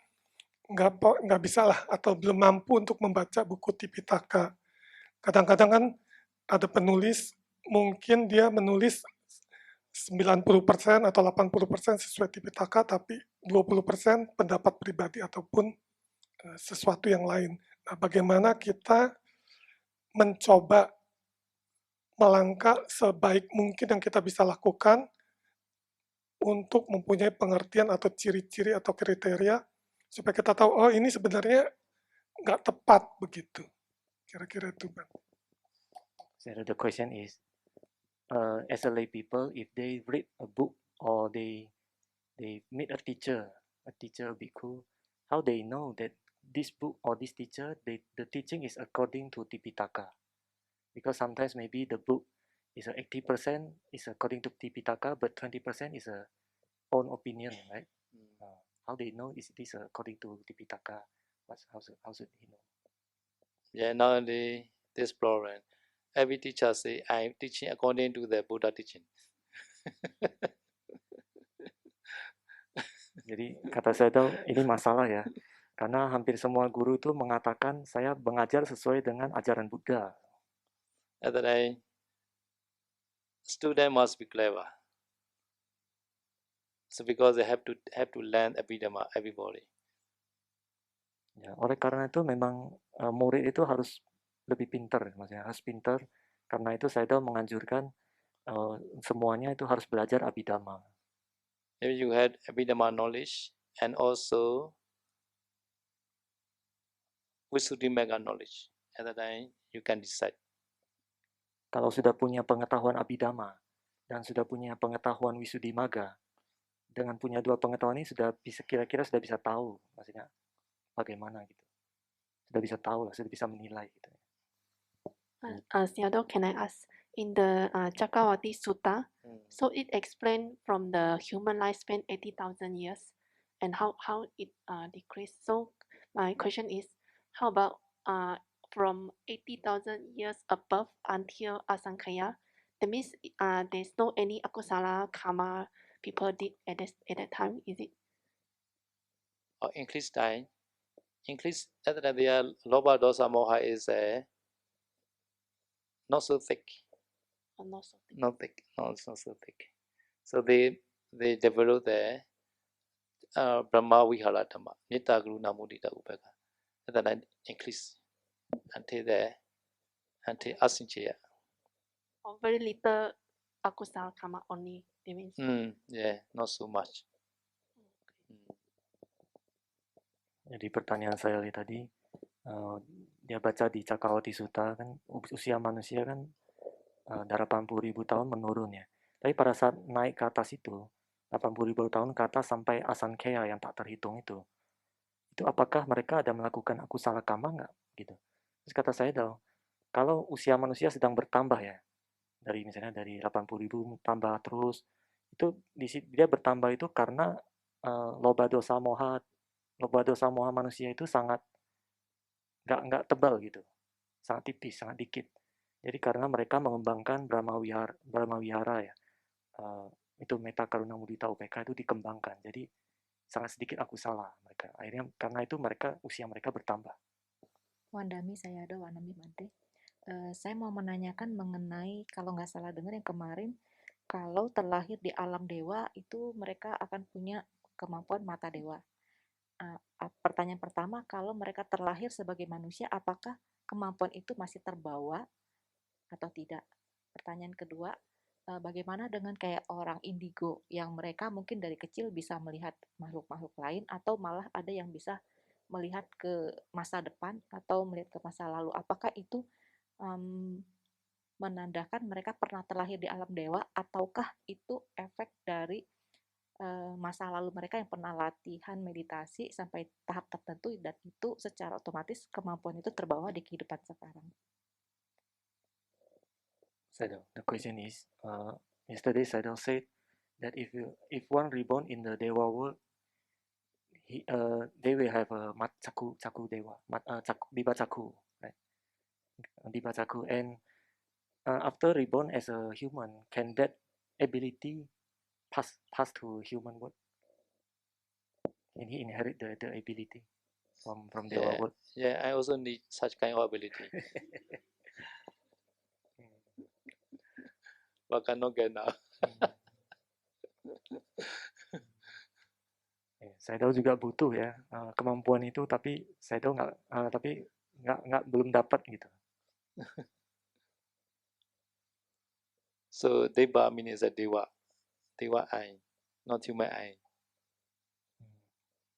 nggak bisa lah atau belum mampu untuk membaca buku Tipitaka. Kadang-kadang kan ada penulis, mungkin dia menulis 90% atau 80% sesuai Tipitaka, tapi 20% pendapat pribadi ataupun sesuatu yang lain. Nah, bagaimana kita mencoba melangkah sebaik mungkin yang kita bisa lakukan untuk mempunyai pengertian atau ciri-ciri atau kriteria supaya kita tahu, oh ini sebenarnya nggak tepat begitu. Kira-kira itu, Bang. So the question is, as a lay people, if they read a book or they meet a teacher bhikkhu, how they know that this book or this teacher, the teaching is according to Tipitaka? Because sometimes maybe the book is 80% is according to Tipitaka, but 20% is a own opinion, right? How they know is this according to Tipitaka? How should he know? Yeah, nowadays this problem. Every teacher say, I'm teaching according to the Buddha teaching. Jadi kata saya tahu ini masalah ya, Karena hampir semua guru itu mengatakan saya mengajar sesuai dengan ajaran Buddha. At that time, student must be clever. So because they have to learn Abhidhamma, everybody. Ya, oleh karena itu memang murid itu harus lebih pintar, maksudnya harus pintar. Karena itu saya menganjurkan semuanya itu harus belajar Abhidhamma. If you had Abhidhamma knowledge and also Visuddhimagga knowledge, at that time you can decide. Kalau sudah punya pengetahuan Abhidhamma dan sudah punya pengetahuan Visuddhimagga, dengan punya dua pengetahuan ini sudah bisa kira-kira sudah bisa tahu, maksudnya bagaimana gitu. Sudah bisa tahu lah, sudah bisa menilai gitu. Sayadaw, can I ask, in the Chakravarti Sutta, so it explained from the human lifespan 80,000 years and how it decreased. So my question is, how about from 80,000 years above until Asankhaya? That means there's no any akusala karma people did at that time, is it? Or increase time. Increase at that time their Lobha Dosa Moha is not so thick. Or not so thick? Not thick. No, it's not so thick. So they develop the Brahma Vihara Dhamma, Nita Karuna Mudita Upeka. At that time increase until Asinchaya. Or very little akusala karma only, that means? Yeah, not so much. Jadi pertanyaan saya tadi, dia baca di Chakravarti Sutta kan usia manusia kan 80.000 tahun menurun ya. Tapi pada saat naik ke atas itu, 80.000 tahun ke atas sampai Asankhya yang tak terhitung itu apakah mereka ada melakukan akusala karma nggak gitu? Terus kata saya kalau usia manusia sedang bertambah ya, misalnya dari 80.000 tambah terus, itu dia bertambah itu karena loba dosa moha manusia itu sangat nggak tebal gitu, sangat tipis, sangat dikit. Jadi karena mereka mengembangkan Brahma Vihara ya, itu Metta Karuna Mudita Upeka itu dikembangkan. Jadi sangat sedikit akusala mereka. Akhirnya karena itu usia mereka bertambah. Wandami Sayadaw Wanami Bante. Saya mau menanyakan mengenai, kalau nggak salah dengar yang kemarin, kalau terlahir di alam dewa itu mereka akan punya kemampuan mata dewa. Pertanyaan pertama, kalau mereka terlahir sebagai manusia, apakah kemampuan itu masih terbawa atau tidak? Pertanyaan kedua, bagaimana dengan kayak orang indigo yang mereka mungkin dari kecil bisa melihat makhluk-makhluk lain atau malah ada yang bisa melihat ke masa depan atau melihat ke masa lalu? Apakah itu menandakan mereka pernah terlahir di alam dewa ataukah itu efek dari masa lalu mereka yang pernah latihan meditasi sampai tahap tertentu dan itu secara otomatis kemampuan itu terbawa di kehidupan sekarang? Sayadaw, the question is, yesterday Sayadaw said that if one reborn in the Dewa world, they will have a Caku Dewa, Diba Caku, right? Diba Caku, and after reborn as a human, can that ability pass to human world? Can he inherit the ability from Dewa world? Yeah, I also need such kind of ability. But cannot get now. Saya tahu juga butuh ya kemampuan itu, tapi saya tahu belum dapat gitu. So Deva means a Dewa eye, not human eye.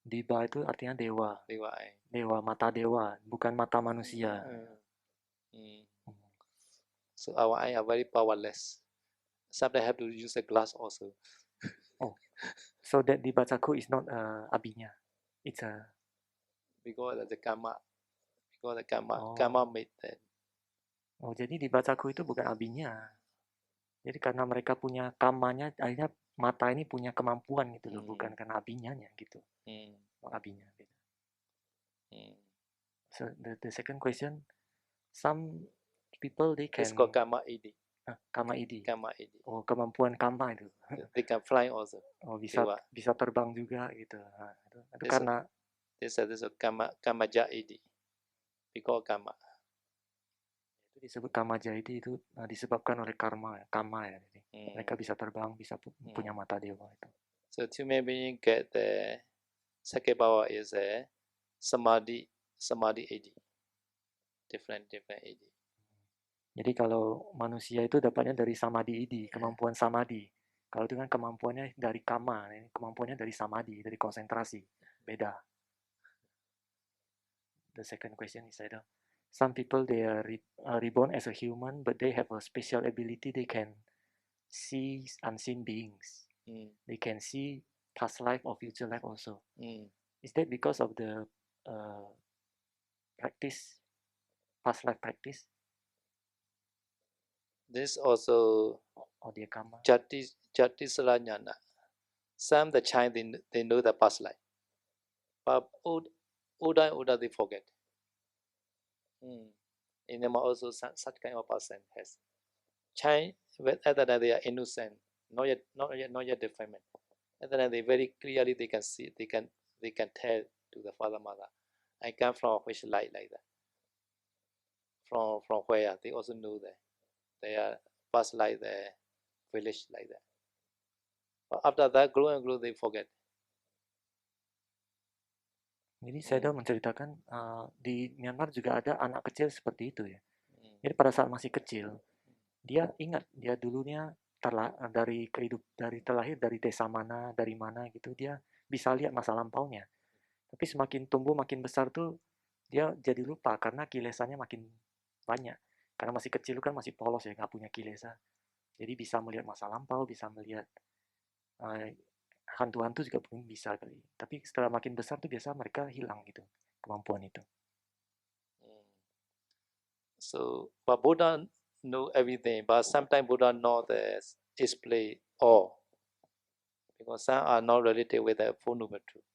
Diba itu artinya dewa. Dewa eye. Dewa, mata dewa, bukan mata manusia. So our eye are very powerless. Sometimes have to use a glass also. Oh, so that Diba Caku is not Abhinya. It's a because the karma karma made that. Oh, jadi Diba Caku itu bukan Abhinya. Jadi karena mereka punya kamanya, akhirnya mata ini punya kemampuan gitu loh, bukan karena Abhinyanya gitu. Abhinya gitu. So the second question, some people they can. It's called karma id. Karma id. Karma id. Oh, kemampuan karma itu. They can fly also. Oh, bisa terbang juga gitu. Nah, itu karena This is a kamaja edi. Because karma. Itu disebut kamaja itu disebabkan oleh karma ya. Jadi mereka bisa terbang, bisa punya mata dewa itu. So to maybe get the second power is a samadhi edi. Different edi. Jadi kalau manusia itu dapatnya dari samadhi edi, kemampuan samadhi. Kalau itu kan kemampuannya dari kama, kemampuannya dari samadhi, dari konsentrasi. Beda. The second question is either some people they are reborn as a human, but they have a special ability. They can see unseen beings. They can see past life or future life also. Is that because of the practice, past life practice? This also dia karma. Jati Salanyana. Some the child they know the past life, but older they forget. In them also such kind of person has child, other than they are innocent, not yet defilement. Other than they very clearly they can see, they can tell to the father mother, I come from which light like that. From where they also know that they are past like the village like that. But after that grow and grow they forget. Jadi saya menceritakan di Myanmar juga ada anak kecil seperti itu ya. Jadi pada saat masih kecil dia ingat dia dulunya dari terlahir dari desa mana, dari mana gitu, dia bisa lihat masa lampaunya. Tapi semakin tumbuh makin besar tuh dia jadi lupa karena kilesannya makin banyak. Karena masih kecil kan masih polos ya, nggak punya kilesa. Jadi bisa melihat masa lampau, bisa melihat hantu-hantu juga belum bisa kali. Tapi setelah makin besar tuh biasa mereka hilang gitu kemampuan itu. So, but Buddha know everything, but sometimes Buddha know the display all, because some are not related with the Four Noble Truth.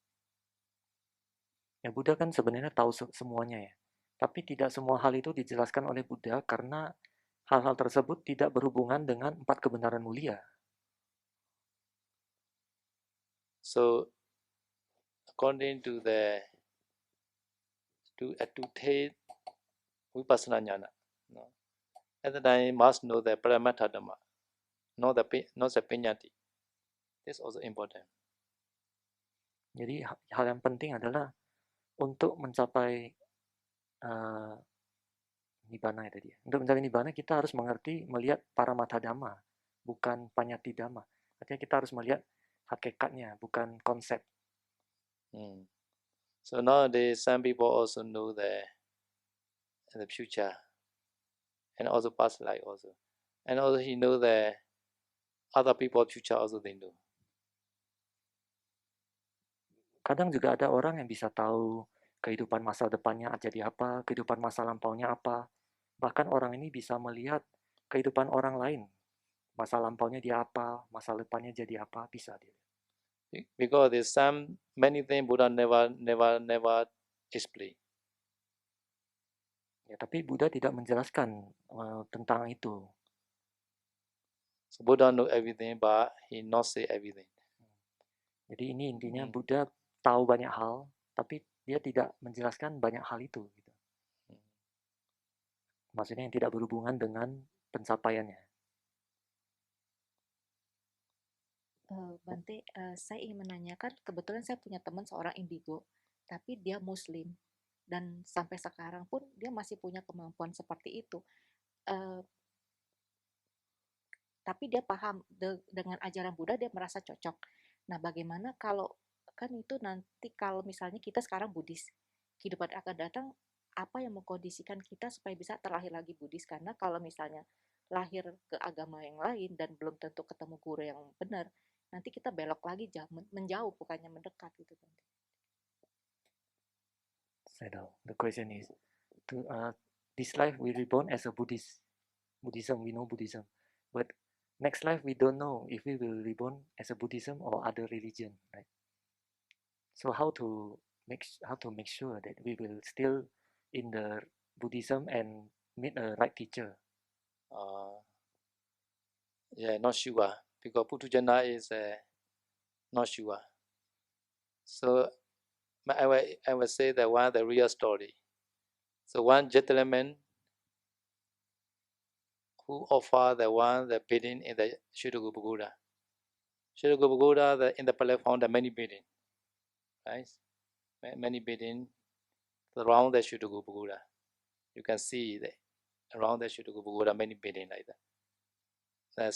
Ya Buddha kan sebenarnya tahu semuanya ya, tapi tidak semua hal itu dijelaskan oleh Buddha karena hal-hal tersebut tidak berhubungan dengan 4 kebenaran mulia. So, according to the to take vipassana jnana, no, at the time must know the paramattha dhamma, not the piññati. This is also important. Jadi hal yang penting adalah untuk mencapai nibbana tadi. Untuk mencapai nibbana kita harus mengerti, melihat paramattha dhamma, bukan paññati dhamma. Artinya kita harus melihat hakikatnya, bukan konsep. So nowadays some people also know the future and also past life also, and also he know the other people future also they know. Kadang juga ada orang yang bisa tahu kehidupan masa depannya jadi apa, kehidupan masa lampaunya apa. Bahkan orang ini bisa melihat kehidupan orang lain. Masa lampaunya dia apa, masa depannya jadi apa, bisa dia. Because there's many things Buddha never explain. Ya, tapi Buddha tidak menjelaskan tentang itu. So Buddha know everything, but he not say everything. Jadi ini intinya Buddha tahu banyak hal, tapi dia tidak menjelaskan banyak hal itu. Gitu. Maksudnya yang tidak berhubungan dengan pencapaiannya. Bante, saya ingin menanyakan, kebetulan saya punya teman seorang indigo, tapi dia Muslim, dan sampai sekarang pun dia masih punya kemampuan seperti itu. Tapi dia paham dengan ajaran Buddha, dia merasa cocok. Nah, bagaimana kalau kan itu nanti kalau misalnya kita sekarang Buddhis, kehidupan akan datang, apa yang mengkondisikan kita supaya bisa terlahir lagi Buddhis? Karena kalau misalnya lahir ke agama yang lain dan belum tentu ketemu guru yang benar, nanti kita belok lagi menjauh bukannya mendekat gitu. The question is, this life we reborn as a Buddhist. Buddhism, we know Buddhism, but next life we don't know if we will reborn as a Buddhism or other religion, right? So how to make sure that we will still in the Buddhism and meet a right teacher? Yeah, not sure. Because Puthujjana is not sure. So I will say that one the real story. So one gentleman who offered the bidding in the Shirogul Pagoda. Shirogul Pagoda, in the platform, the many bidding, right? Many bidding around the Shirogul Pagoda. You can see around the Shirogul Pagoda many bidding like that. The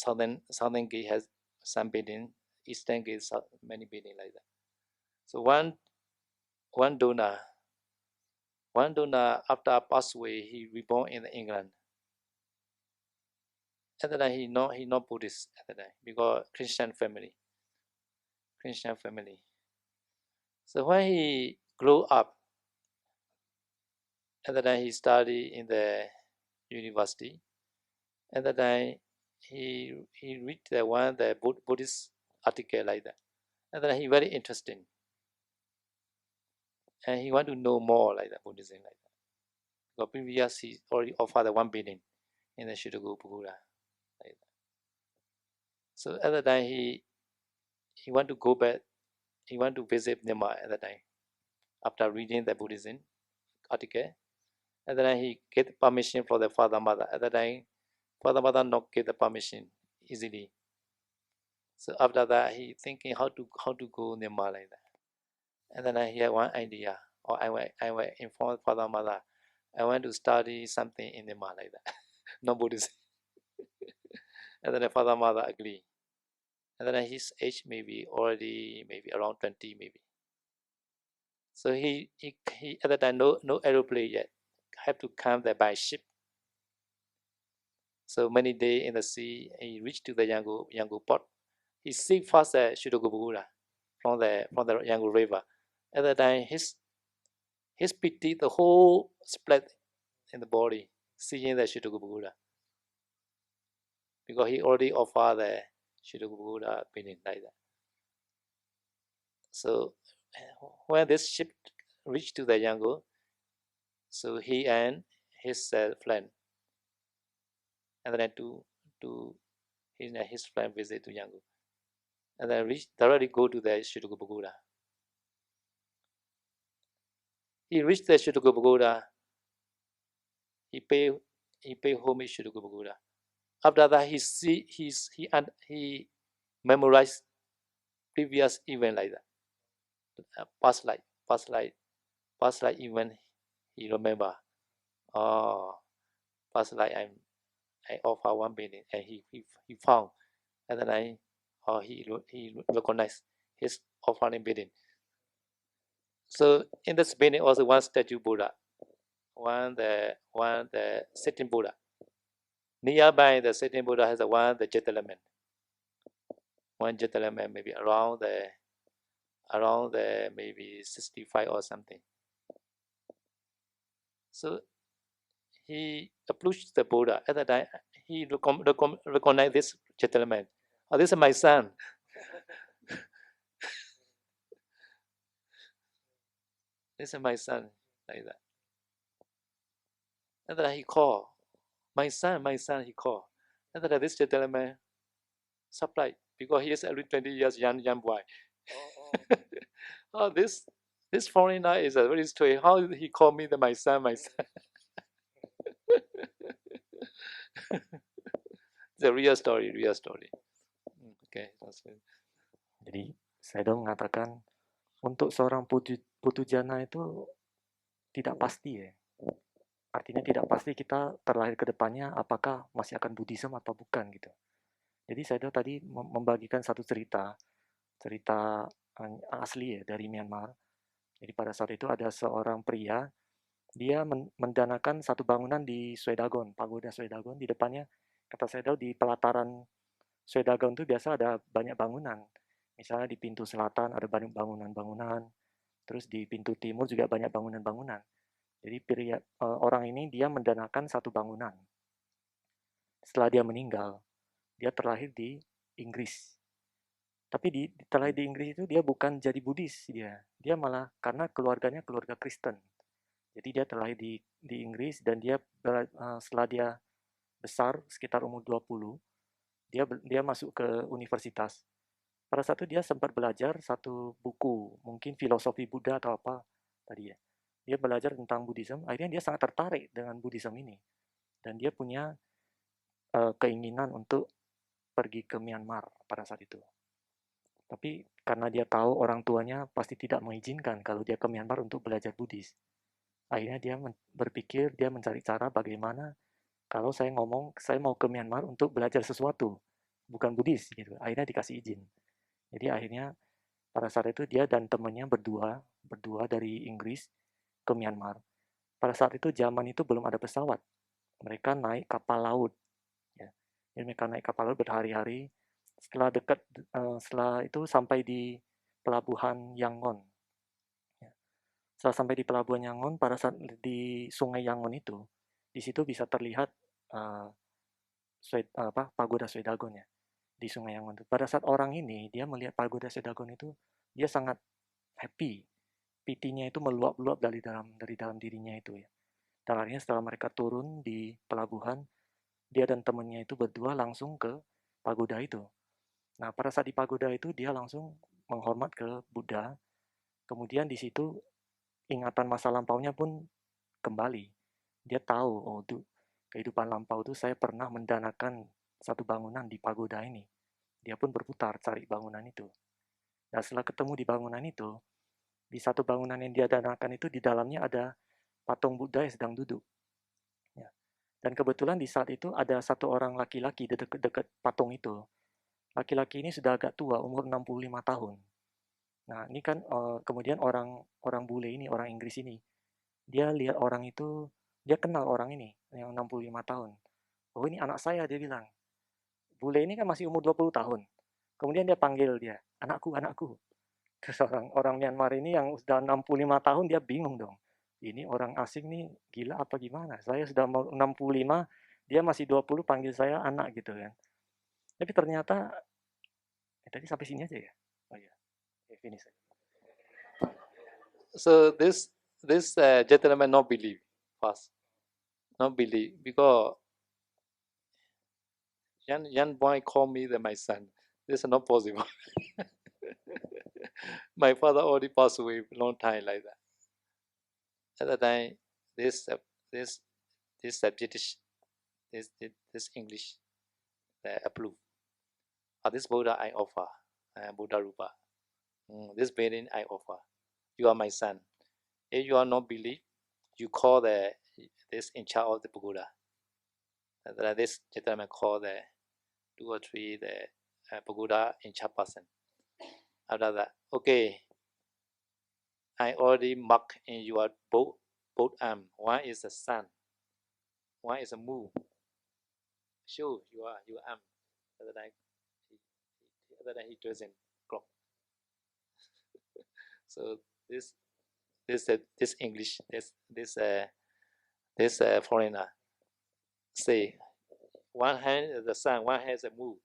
southern gate has some bidding, eastern gate many bidding like that. So one donor after passed away, he reborn in England. At the time he not Buddhist at the time because Christian family. So when he grew up, at the time he studied in the university. At the time he read the Buddhist article like that. And then he very interesting. And he want to know more like that Buddhism like that. Because previous he already offered the one bidding in the Shirogul Pagoda like that. So at the time he want to go back. He want to visit Myanmar at the time. After reading the Buddhism article, at the time he get permission from the father mother. At the time, father mother not get the permission easily. So after that, he thinking how to go Myanmar like that. And then he had one idea, or I will inform father mother, I want to study something in Myanmar like that, no Buddhism. And then the father mother agree. And then his age maybe around 20 maybe. So he at the time no aeroplane yet, have to come there by ship. So many days in the sea, he reached to the Yangon port. He see first the Shirogul Pagoda from the Yangon river. At the time his pity the whole split in the body, seeing the Shirogul Pagoda. Because he already offered the Shirogul Pagoda opinion like that. So when this ship reached to the Yangon, so he and his friend, and then his friend visit to Yangon, and then directly go to the Shirogul Pagoda. He reached the Shirogul Pagoda. He pay homage to Shirogul Pagoda. After that, he memorized previous event like that, past life event. He remember. Oh, past life I offer one billion, and he found, and then he recognized his offering billion. So in this building also one statue Buddha, one the sitting Buddha. Nearby the sitting Buddha has the gentleman. One gentleman maybe around the maybe 65 or something. So he approached the Buddha. At that time he recognized this gentleman. Oh, this is my son. This is my son, like that. And then he called, my son, he called. And then this gentleman surprised because he is only 20 years young boy. Oh, this foreigner is a very strange. How he called me my son, my son? It's a real story. Okay, that's it. Jadi Sayadaw mengatakan untuk seorang putu jana itu tidak pasti ya. Artinya tidak pasti kita terlahir ke depannya apakah masih akan Buddhism atau bukan gitu. Jadi Sayadaw tadi membagikan satu cerita asli ya dari Myanmar. Jadi pada saat itu ada seorang pria, dia mendanakan satu bangunan di Swedagon, pagoda Swedagon. Di depannya, kata Sayadaw, di pelataran Swedagon itu biasa ada banyak bangunan. Misalnya di pintu selatan ada banyak bangunan-bangunan, terus di pintu timur juga banyak bangunan-bangunan. Jadi orang ini dia mendanakan satu bangunan. Setelah dia meninggal, dia terlahir di Inggris. Tapi terlahir di Inggris itu dia bukan jadi Buddhis, dia malah karena keluarganya keluarga Kristen. Jadi dia terlahir di Inggris dan dia setelah dia besar sekitar umur 20, dia masuk ke universitas. pada saat itu dia sempat belajar satu buku, mungkin filosofi Buddha atau apa tadi ya. Dia belajar tentang Buddhism, akhirnya dia sangat tertarik dengan Buddhism ini. Dan dia punya keinginan untuk pergi ke Myanmar pada saat itu. Tapi karena dia tahu orang tuanya pasti tidak mengizinkan kalau dia ke Myanmar untuk belajar Buddhis. Akhirnya dia berpikir, dia mencari cara bagaimana kalau saya ngomong, saya mau ke Myanmar untuk belajar sesuatu, bukan Buddhis gitu. Akhirnya dikasih izin. Jadi akhirnya pada saat itu dia dan temannya berdua dari Inggris ke Myanmar. Pada saat itu zaman itu belum ada pesawat. Mereka naik kapal laut. Ya. Jadi mereka naik kapal laut berhari-hari. Setelah itu sampai di pelabuhan Yangon. Ya. Setelah sampai di pelabuhan Yangon, pada saat di sungai Yangon itu, di situ bisa terlihat pagoda Swedagon ya. Di Sungai Yangon itu. Pada saat orang ini, dia melihat pagoda Swedagon itu, dia sangat happy. Pitinya itu meluap-luap dari dalam dirinya itu ya. Dan akhirnya setelah mereka turun di pelabuhan, dia dan temannya itu berdua langsung ke pagoda itu. Nah, pada saat di pagoda itu, dia langsung menghormat ke Buddha. Kemudian di situ, ingatan masa lampaunya pun kembali. Dia tahu, oh itu kehidupan lampau itu saya pernah mendanakan satu bangunan di pagoda ini. Dia pun berputar cari bangunan itu. Dan setelah ketemu di bangunan itu, di satu bangunan yang dia danakan itu di dalamnya ada patung Buddha yang sedang duduk. Ya. Dan kebetulan di saat itu ada satu orang laki-laki di dekat patung itu. Laki-laki ini sudah agak tua, umur 65 tahun. Nah, ini kan kemudian orang bule ini, orang Inggris ini, dia lihat orang itu, dia kenal orang ini yang 65 tahun. Oh, ini anak saya, dia bilang. Bule ini kan masih umur 20 tahun. Kemudian dia panggil dia, anakku, anakku. Terus orang Myanmar ini yang sudah 65 tahun, dia bingung dong. Ini orang asing nih gila apa gimana? Saya sudah mau 65, dia masih 20 panggil saya anak gitu kan. Tapi ternyata, tadi sampai sini aja ya? Oh iya, finish. So this gentleman not believe first, not believe because young boy call me my son. This is not possible. My father already passed away long time like that. At that time, this British, this English, approve. This Buddha I offer, Buddha Rupa. This being I offer. You are my son. If you are not believe, you call this in charge of the pagoda. This gentleman call the 2 or 3 the pagoda in charge person. After that, okay, I already mark in your both arm. One is the sun, one is a moon. Show your arm. Other than he doesn't clock. So this English, this foreigner say, one hand is the sun, one hand is the moon.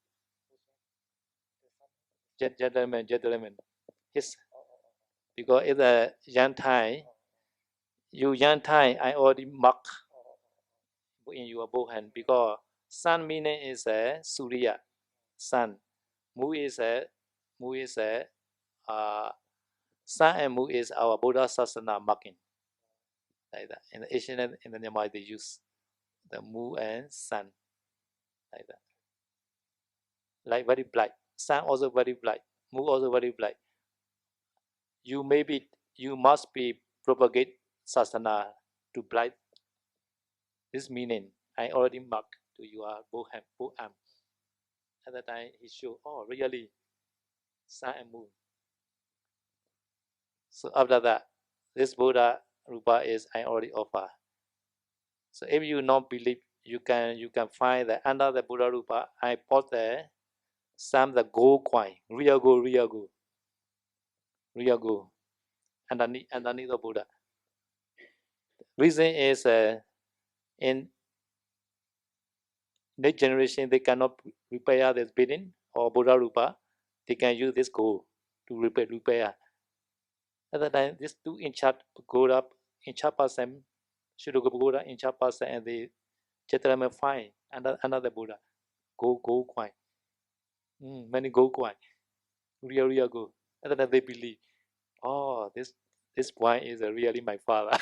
Gentleman, his, because it's a young time, I already mark in your both hand, because sun meaning is a Surya, sun. Moon is a sun and moon is our Buddha Sasana marking. Like that. In the Asian and in the Myanmar they use the moon and sun. Like that. Like very bright. Sun also very bright. Moon also very bright. You must be propagate Sasana to bright. This meaning I already marked to your both arm. At that time he showed, oh really, sun and moon. So after that, this Buddha Rupa is I already offer. So if you not believe, you can find that under the Buddha Rupa, I put there some the gold coin, real gold, underneath the Buddha. Reason is in next generation they cannot repair this building or Buddha Rupa, they can use this gold to repair. At that time, these two in charge go up in charge person, Shuruga Buddha in charge person, and the gentleman find under the Buddha gold coin. Many gold coin. real go. And then they believe, oh, this boy is really my father.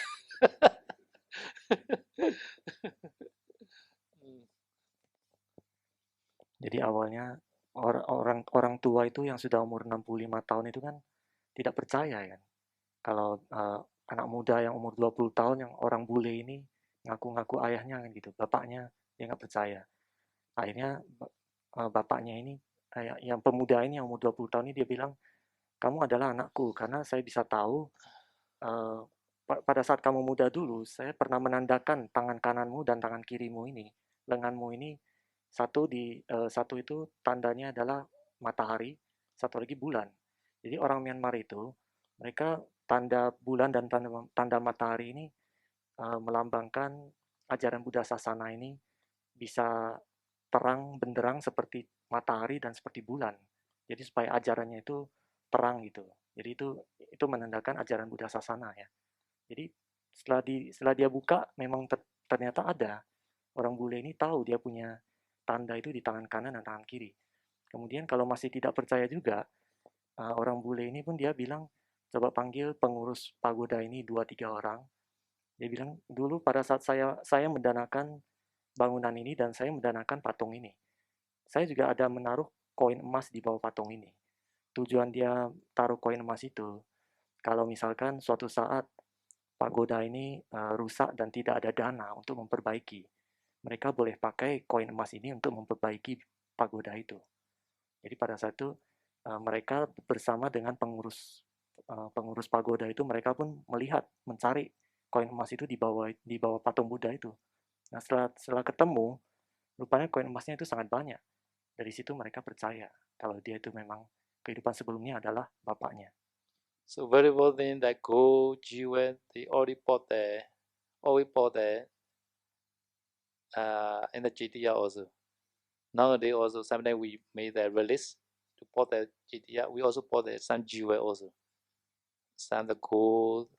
Jadi awalnya orang tua itu yang sudah umur 65 tahun itu kan tidak percaya kan. Kalau anak muda yang umur 20 tahun yang orang bule ini ngaku-ngaku ayahnya kan gitu, bapaknya dia nggak percaya. Akhirnya bapaknya ini yang pemuda ini yang umur 20 tahun ini dia bilang, kamu adalah anakku karena saya bisa tahu pada saat kamu muda dulu saya pernah menandakan tangan kananmu dan tangan kirimu ini, lenganmu ini satu itu tandanya adalah matahari, satu lagi bulan. Jadi orang Myanmar itu mereka tanda bulan dan tanda matahari ini melambangkan ajaran Buddha Sasana ini bisa terang benderang seperti matahari dan seperti bulan. Jadi supaya ajarannya itu terang gitu. Jadi itu menandakan ajaran Buddha Sasana ya. Jadi setelah dia buka memang ternyata ada. Orang bule ini tahu dia punya tanda itu di tangan kanan dan tangan kiri. Kemudian kalau masih tidak percaya juga, orang bule ini pun dia bilang, coba panggil pengurus pagoda ini 2-3 orang. Dia bilang, dulu pada saat saya mendanakan bangunan ini dan saya mendanakan patung ini, saya juga ada menaruh koin emas di bawah patung ini. Tujuan dia taruh koin emas itu, kalau misalkan suatu saat pagoda ini rusak dan tidak ada dana untuk memperbaiki, mereka boleh pakai koin emas ini untuk memperbaiki pagoda itu. Jadi pada saat itu mereka bersama dengan pengurus pagoda itu, mereka pun melihat, mencari koin emas itu di bawah patung Buddha itu. Nah setelah ketemu, rupanya koin emasnya itu sangat banyak. Dari situ mereka percaya kalau dia itu memang kehidupan sebelumnya adalah bapaknya. So very well thing that gold, jewel, they always bought there in the GTR also. Nowadays also sometimes we made the release to bought the GTR. We also bought some jewel also. Some the gold,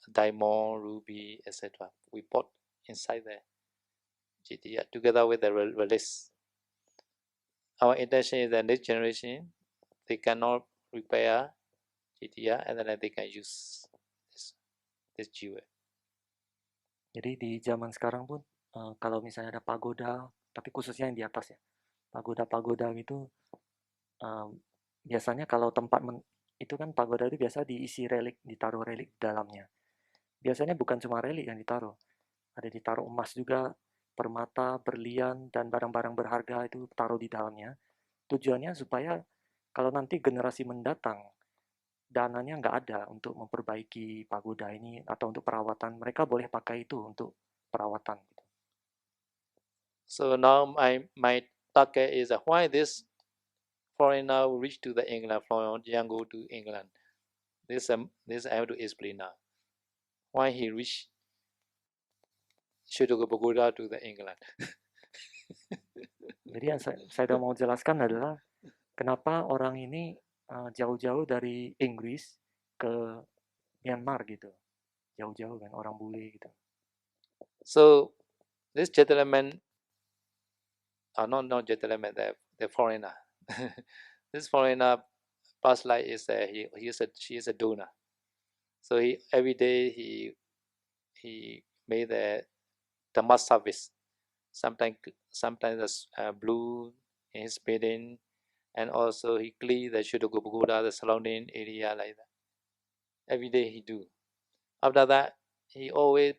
diamond, ruby, etc. We bought inside the GTR together with the release. Our intention is that next generation they cannot repair GTR and then they can use this jewel. Jadi di zaman sekarang pun kalau misalnya ada pagoda, tapi khususnya yang di atas ya, pagoda gitu, biasanya kalau tempat itu kan pagoda itu biasa diisi relik, ditaruh relik di dalamnya. Biasanya bukan cuma relik yang ditaruh, ada ditaruh emas juga, permata, berlian, dan barang-barang berharga itu taruh di dalamnya. Tujuannya supaya kalau nanti generasi mendatang dananya nggak ada untuk memperbaiki pagoda ini atau untuk perawatan, mereka boleh pakai itu untuk perawatan. So now my target is why this foreigner reach to the England from Yangon to England. This I have to explain now. Why he reached Shotoga Pagoda to the England. Jadi yang saya mau jelaskan adalah kenapa orang ini jauh-jauh dari Inggris ke Myanmar gitu, jauh-jauh kan orang bule gitu. So this gentleman, not gentleman, the foreigner. This foreigner past life is she is a donor. So every day he made the Dhamma service. Sometimes blue in his bedding, and also he clean the Shotoga Pagoda, the surrounding area like that. Every day he do. After that, he always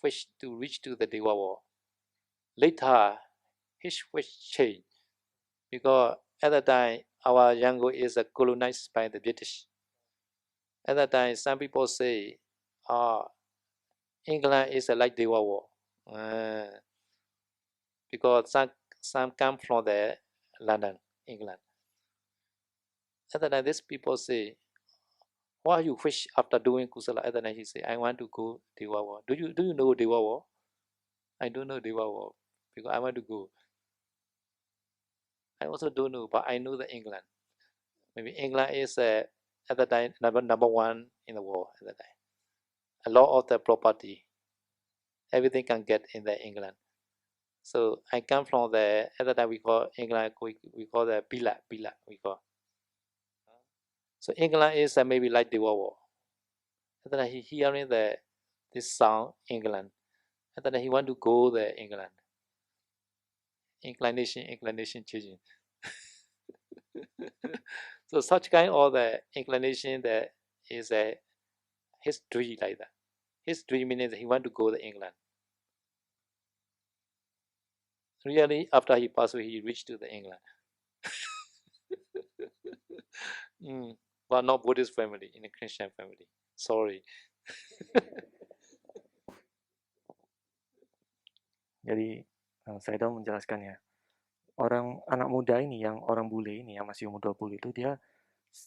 wish to reach to the Dewa Wall. Later, his wish changed because at that time our Yangon is colonized by the British. At that time, some people say, England is like Dewa Wall. Because some come from the London, England. At that time, these people say, what you wish after doing Kusala? At that time, he say, I want to go Dewa Wall. Do you know Dewa Wall? I don't know Dewa Wall because I want to go. I also don't know, but I know the England. Maybe England is at that time number one in the world at that time. A lot of the property, everything can get in the England. So I come from the, at that time we call England, we call the Bila, we call. So England is maybe like the war. And then he hearing this sound England. And then he want to go there England. Inclination changing. So such kind of the inclination that is a history like that. History means he want to go to England. Really, after he passed away, he reached to the England. But not Buddhist family, in a Christian family. Sorry. Jadi saya dah menjelaskan ya. Anak muda ini yang orang bule ini yang masih umur 20 itu dia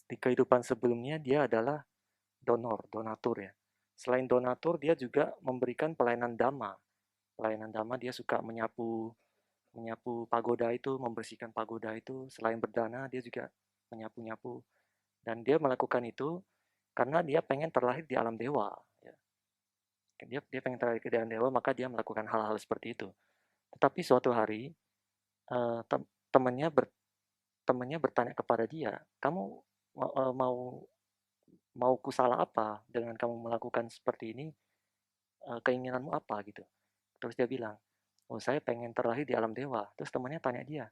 di kehidupan sebelumnya dia adalah donatur ya. Selain donatur dia juga memberikan pelayanan dhamma. Pelayanan dhamma dia suka menyapu pagoda itu, membersihkan pagoda itu. Selain berdana dia juga menyapu-nyapu. Dan dia melakukan itu karena dia pengen terlahir di alam dewa. Ya. Dia pengen terlahir di alam dewa, maka dia melakukan hal-hal seperti itu. Tetapi suatu hari temannya bertanya kepada dia, kamu mau kusalah apa dengan kamu melakukan seperti ini? Keinginanmu apa gitu? Terus dia bilang, oh saya pengen terlahir di alam dewa. Terus temannya tanya dia,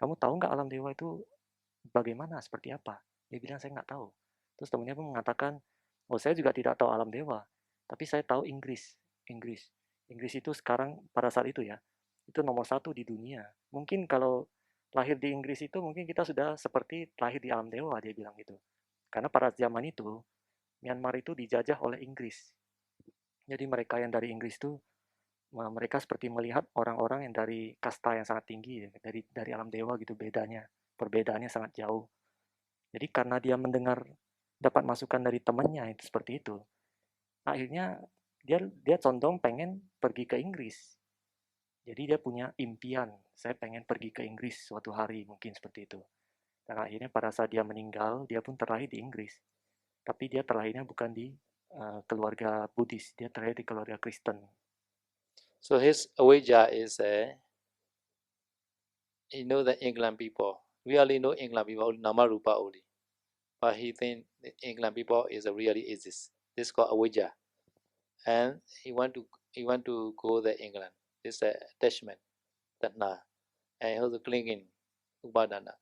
kamu tahu nggak alam dewa itu bagaimana, seperti apa? Dia bilang saya nggak tahu. Terus temannya pun mengatakan, oh saya juga tidak tahu alam dewa, tapi saya tahu Inggris itu sekarang pada saat itu ya, itu nomor 1 di dunia. Mungkin kalau lahir di Inggris itu mungkin kita sudah seperti lahir di alam dewa, dia bilang gitu. Karena pada zaman itu Myanmar itu dijajah oleh Inggris. Jadi mereka yang dari Inggris itu mereka seperti melihat orang-orang yang dari kasta yang sangat tinggi, dari alam dewa gitu, perbedaannya sangat jauh. Jadi karena dia mendengar dapat masukan dari temannya itu seperti itu, akhirnya dia condong pengen pergi ke Inggris. Jadi dia punya impian, saya pengen pergi ke Inggris suatu hari, mungkin seperti itu. Dan akhirnya pada saat dia meninggal, dia pun terlahir di Inggris. Tapi dia terlahirnya bukan di keluarga Buddhis, dia terlahir di keluarga Kristen. So his awaja is he know the England people. We only know England people, Namarupa only. But he think the England people is really exist. This is called awaja. And he want to go to England. This attachment, tanna, and also clinging, upadana.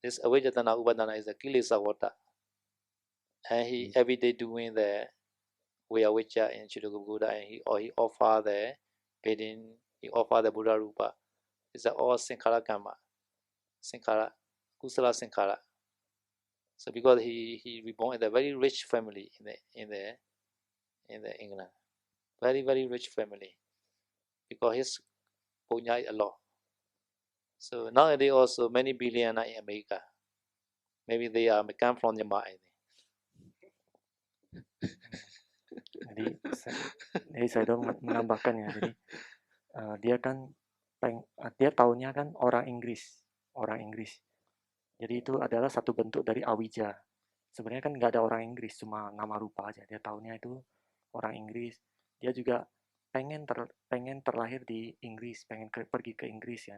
This awaja tanna upadana is a kilesa vata. And he every day doing the Vyavicha in Chittagong Buddha, and he offer the bidding, he offer the Buddha Rupa. It's all Sankhara Karma, Sankhara, Kusala Sankhara. So because he reborn in a very rich family in the England, very very rich family, because his punya is a lot. So nowadays also many billionaires in America, maybe they are come from Myanmar. Jadi saya dong menambahkan ya, jadi dia kan dia taunya kan orang Inggris. Jadi itu adalah satu bentuk dari awija. Sebenarnya kan nggak ada orang Inggris, cuma nama rupa aja. Dia taunya itu orang Inggris. Dia juga pengen terlahir di Inggris, pengen pergi ke Inggris ya.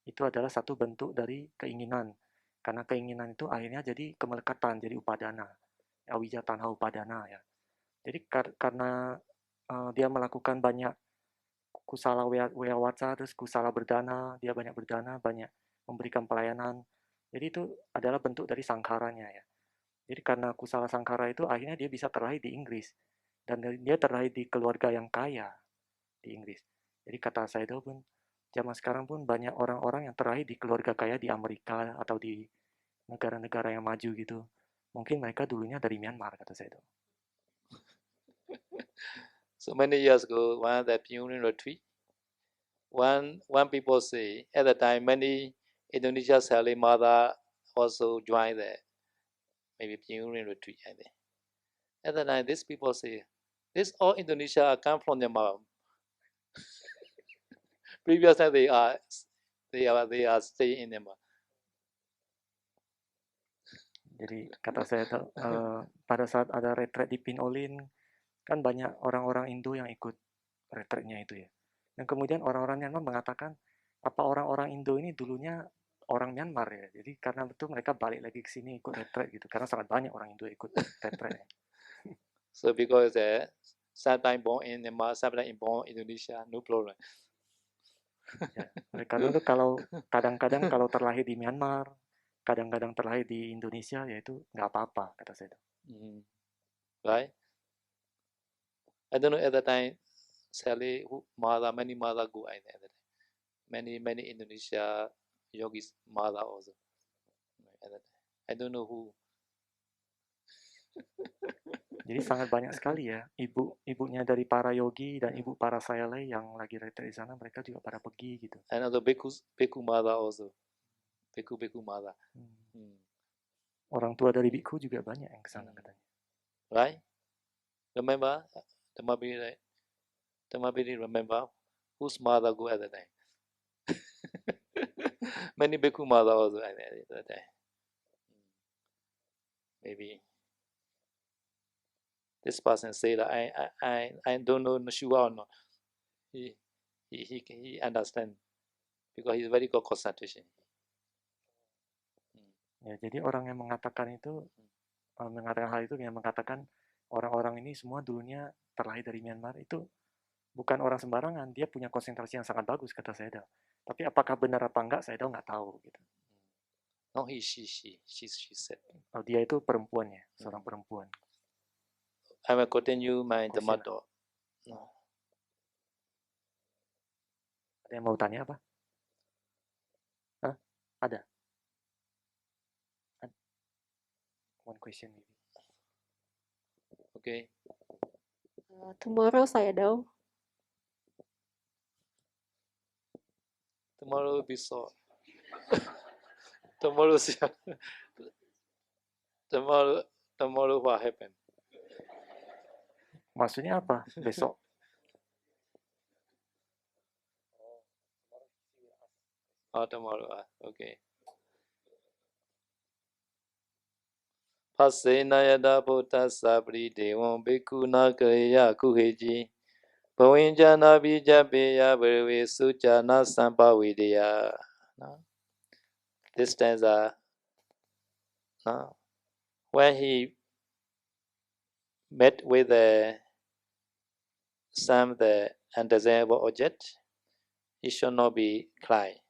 Itu adalah satu bentuk dari keinginan. Karena keinginan itu akhirnya jadi kemelekatan, jadi upadana. Awija tanha upadana ya. Jadi karena dia melakukan banyak kusala weawaca, terus kusala berdana, dia banyak berdana, banyak memberikan pelayanan. Jadi itu adalah bentuk dari sangkaranya ya. Jadi karena kusala sangkara itu akhirnya dia bisa terlahir di Inggris. Dan dia terlahir di keluarga yang kaya di Inggris. Jadi kata saya pun, zaman sekarang pun banyak orang-orang yang terlahir di keluarga kaya di Amerika atau di negara-negara yang maju gitu. Mungkin mereka dulunya dari Myanmar, kata saya. So many years ago, one of the pioneer retreat, one people say at the time many Indonesia Sally mother also joined the maybe pioneer retreat. I think. At the time, these people say, this all Indonesia come from Myanmar. Previously they are staying in Myanmar. Jadi kata saya pada saat ada retret di Pinolin, kan banyak orang-orang Indo yang ikut retretnya itu ya. Dan kemudian orang-orang Myanmar mengatakan, apa orang-orang Indo ini dulunya orang Myanmar ya. Jadi karena itu mereka balik lagi ke sini ikut retret gitu. Karena sangat banyak orang Indo ikut retret. So because sometimes born in Myanmar, sometimes born in Indonesia, no problem. Ya, karena itu kalau kadang-kadang kalau terlahir di Myanmar, kadang-kadang terlahir di Indonesia, ya itu nggak apa-apa kata saya. Right? I don't know at the time, Sally, many mother go at the time. Many Indonesia yogis mother also. At the time. I don't know who. Jadi sangat banyak sekali ya ibunya dari para yogi dan ibu para sayalai yang lagi retret di sana, mereka juga pada pergi gitu. And also bhikkhu mother also. Bhikkhu mother. Orang tua dari bhikkhu juga banyak yang ke sana katanya. Right? Remember, Dhammaviri remember whose mother go at the time? Many bhikkhu mother also at the time. Maybe this person say that I don't know sure or not. He understand because he's very good concentration. Ya, jadi orang yang mengatakan itu mengatakan hal itu yang mengatakan orang-orang ini semua dulunya terlahir dari Myanmar itu bukan orang sembarangan, dia punya konsentrasi yang sangat bagus kata saya. Tapi apakah benar apa enggak saya nggak tahu gitu. No, she said. Oh, dia itu perempuan ya, seorang perempuan. I will continue my Dhamma talk. Ada yang mau tanya apa? Hah? Ada? One question maybe. Okay. Tomorrow Sayadaw. Tomorrow will be so. Tomorrow what happened? Maksudnya apa? Besok. Oh, tomorrow. Okay. Pasena yada bhuttasa pridevon bhikkhuna kriya kuheji bhavinjana bijabeya bhave sujana sampavideya. This stanza, when he met with the undesirable object, he should not be cry.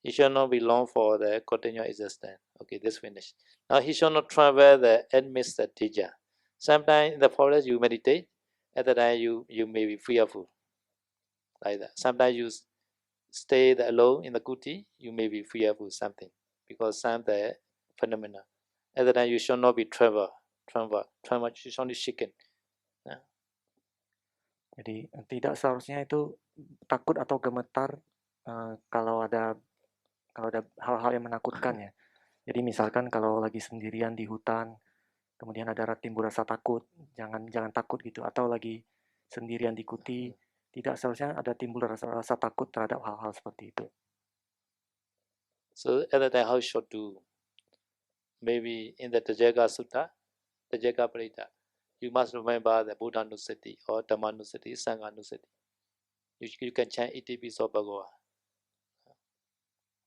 He should not be long for the continual existence. Okay, this finished. Now he should not travel the administrative. Sometimes in the forest you meditate, at the time you may be fearful. Like that. Sometimes you stay alone in the kuti, you may be fearful something because some the phenomena. At the time you should not be travel, you should not shaken. Jadi tidak seharusnya itu takut atau gemetar kalau ada hal-hal yang menakutkan ya. Jadi misalkan kalau lagi sendirian di hutan, kemudian ada timbul rasa takut, jangan takut gitu. Atau lagi sendirian di kuti, tidak seharusnya ada timbul rasa takut terhadap hal-hal seperti itu. So at the time how should do? Maybe in the Tajaka Sutta, Tajaka Parita, you must remember the Buddha Nusati or Dhamma Nusati, Sangha Nusati. You can chant Iti Piso Bhagava.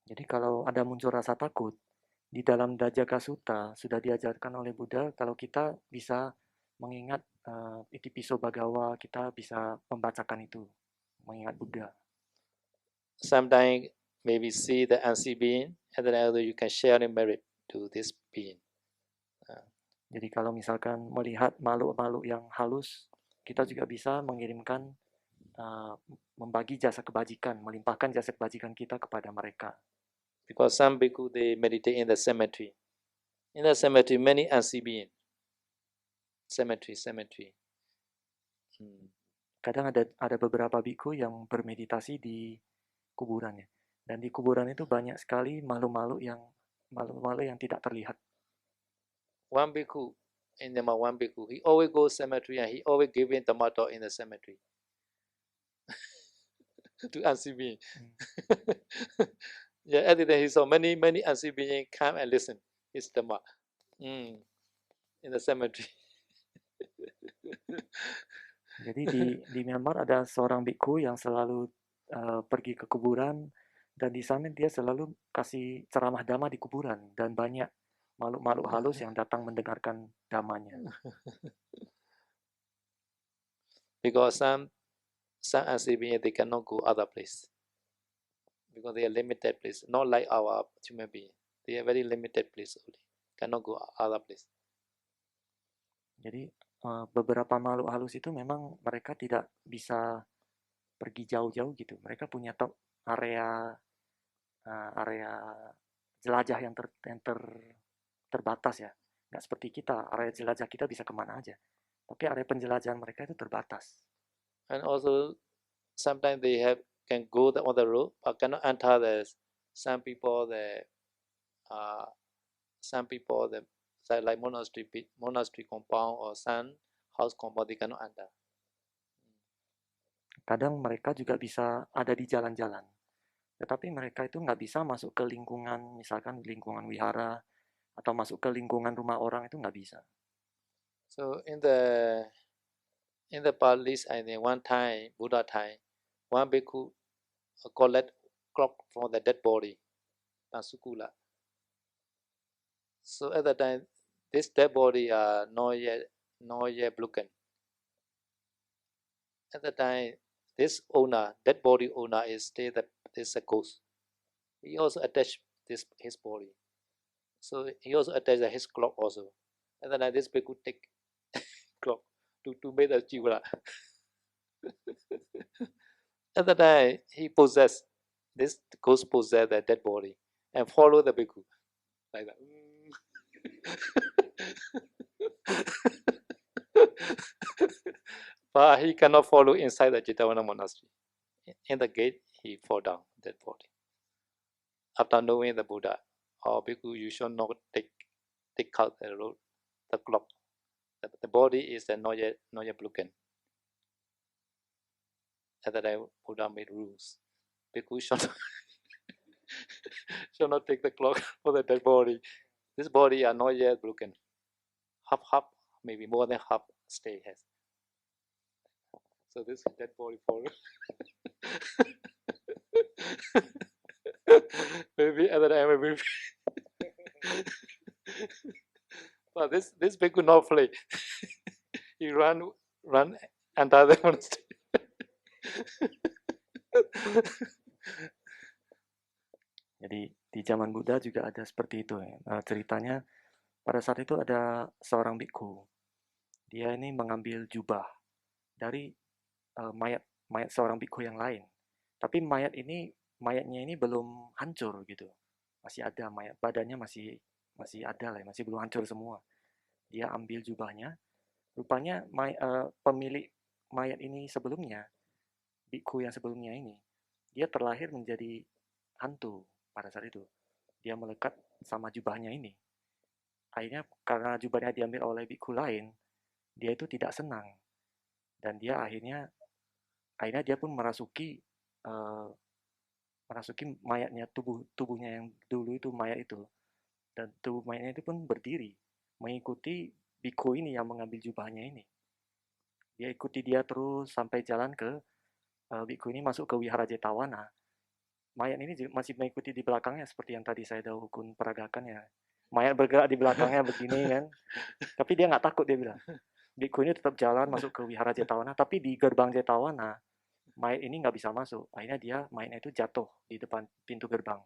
Jadi kalau ada muncul rasa takut, di dalam Dajjaka Sutta sudah diajarkan oleh Buddha kalau kita bisa mengingat Iti Piso Bhagava, kita bisa membacakan itu, mengingat Buddha. Sometimes maybe see the unseen being, and then you can share the merit to this being. Jadi kalau misalkan melihat makhluk-makhluk yang halus, kita juga bisa mengirimkan, membagi jasa kebajikan, melimpahkan jasa kebajikan kita kepada mereka. Because some bhikkhu they meditate in the cemetery. In the cemetery, many unseen beings. Cemetery. Kadang ada beberapa bhikkhu yang bermeditasi di kuburannya. Dan di kuburan itu banyak sekali makhluk-makhluk yang tidak terlihat. One bhikkhu, he always goes cemetery and he always giving Dhamma talk in the cemetery. To unseen beings. Yeah, at the time he saw many unseen beings come and listen his Dhamma in the cemetery. Jadi di Myanmar ada seorang bhikkhu yang selalu pergi ke kuburan Dan di sana dia selalu kasih ceramah dhamma di kuburan dan banyak makhluk-makhluk halus yang datang mendengarkan dhammanya. Because some unseen beings, they cannot go other place because they are limited place, not like our human being. They are very limited place only, cannot go other place. Jadi beberapa makhluk halus itu memang mereka tidak bisa pergi jauh-jauh gitu. Mereka punya area area jelajah yang terbatas ya. Nggak seperti kita, area jelajah kita bisa kemana aja. Tapi area penjelajahan mereka itu terbatas. And also, sometimes they can go on the road, but cannot enter the. Some people like monastery compound or some house compound, they cannot enter. Kadang mereka juga bisa ada di jalan-jalan, tetapi mereka itu nggak bisa masuk ke lingkungan, misalkan lingkungan wihara atau masuk ke lingkungan rumah orang, itu nggak bisa. So in the Pali, I think one time, Buddha time, one bhikkhu collect clock from the dead body, Sukula. So at that time, this dead body are not yet broken. At the time, this owner, dead body owner, is a ghost. He also attached his body. So he also attached his clock also. And then this bhikkhu take clock to make the jivara. At the time, this ghost possessed the dead body and follow the bhikkhu like that. But he cannot follow inside the Jetavana monastery. In the gate, he fall down, dead body. After knowing the Buddha, bhikkhu, you should not take out the clock. The body is not yet broken. At that time, Buddha made rules. Bhikkhu should not take the clock for the dead body. This body are not yet broken. Half, maybe more than half stay has. So this dead body fall. Maybe at the time, maybe. But this bhikkhu not flee. He run enter the monastery. Jadi di zaman Buddha juga ada seperti itu ya. Ceritanya pada saat itu ada seorang bhikkhu. Dia ini mengambil jubah dari mayat seorang bhikkhu yang lain. Tapi mayatnya ini belum hancur gitu. Masih ada badannya masih ada lah, masih belum hancur semua. Dia ambil jubahnya. Rupanya pemilik mayat ini sebelumnya, bhikkhu yang sebelumnya ini, dia terlahir menjadi hantu pada saat itu. Dia melekat sama jubahnya ini. Akhirnya karena jubahnya diambil oleh bhikkhu lain, dia itu tidak senang. Dan dia akhirnya dia pun merasuki mayatnya, tubuhnya yang dulu itu, mayat itu. Dan tubuh mayatnya itu pun berdiri mengikuti bhikkhu ini yang mengambil jubahnya ini. Dia ikuti dia terus sampai jalan ke bhikkhu ini masuk ke wihara Jetavana. Mayat ini masih mengikuti di belakangnya seperti yang tadi saya dahukun peragakan ya. Mayat bergerak di belakangnya begini kan. Tapi dia nggak takut, dia bilang. Bhikkhu ini tetap jalan masuk ke wihara Jetavana, tapi di gerbang Jetavana mayat ini nggak bisa masuk. Akhirnya mayatnya itu jatuh di depan pintu gerbang.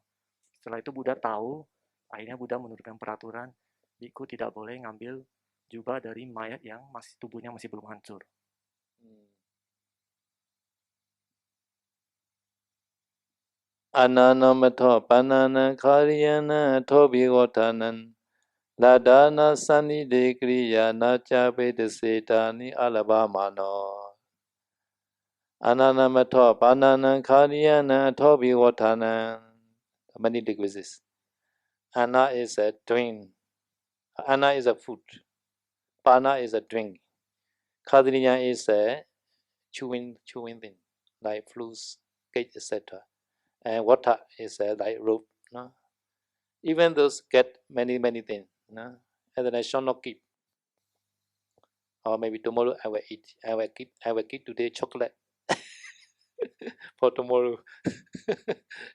Setelah itu Buddha tahu, akhirnya Buddha menurunkan peraturan bhikkhu tidak boleh ngambil jubah dari mayat yang tubuhnya masih belum hancur. Ananamatho panana kariyana thobigotanan ladana sani dekriya nacha vedasetani alabamano. Ananamatho panana kariyana thobigotanan. Many degrees. Anna is a drink. Anna is a food. Pana is a drink. Kadriya is a chewing thing, like fruits, cake, etc. And water is like rope. No? Even those get many things. No? And then I shall not keep. Or maybe tomorrow I will eat. I will keep today chocolate. for tomorrow.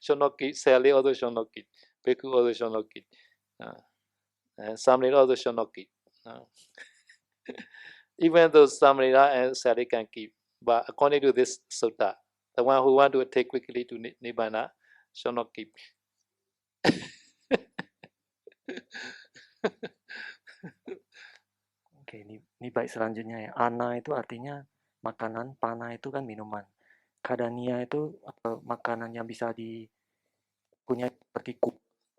Should not keep. Sally also should not keep. Bhikkhu also should not keep. And Samnita also should not keep. Even though Samnita and Sally can keep, but according to this sutta, the one who want to take quickly to Nibbana should not keep. Oke, ini bait selanjutnya ya. Ana itu artinya makanan, pana itu kan minuman. Kadania itu makanan yang bisa dipunya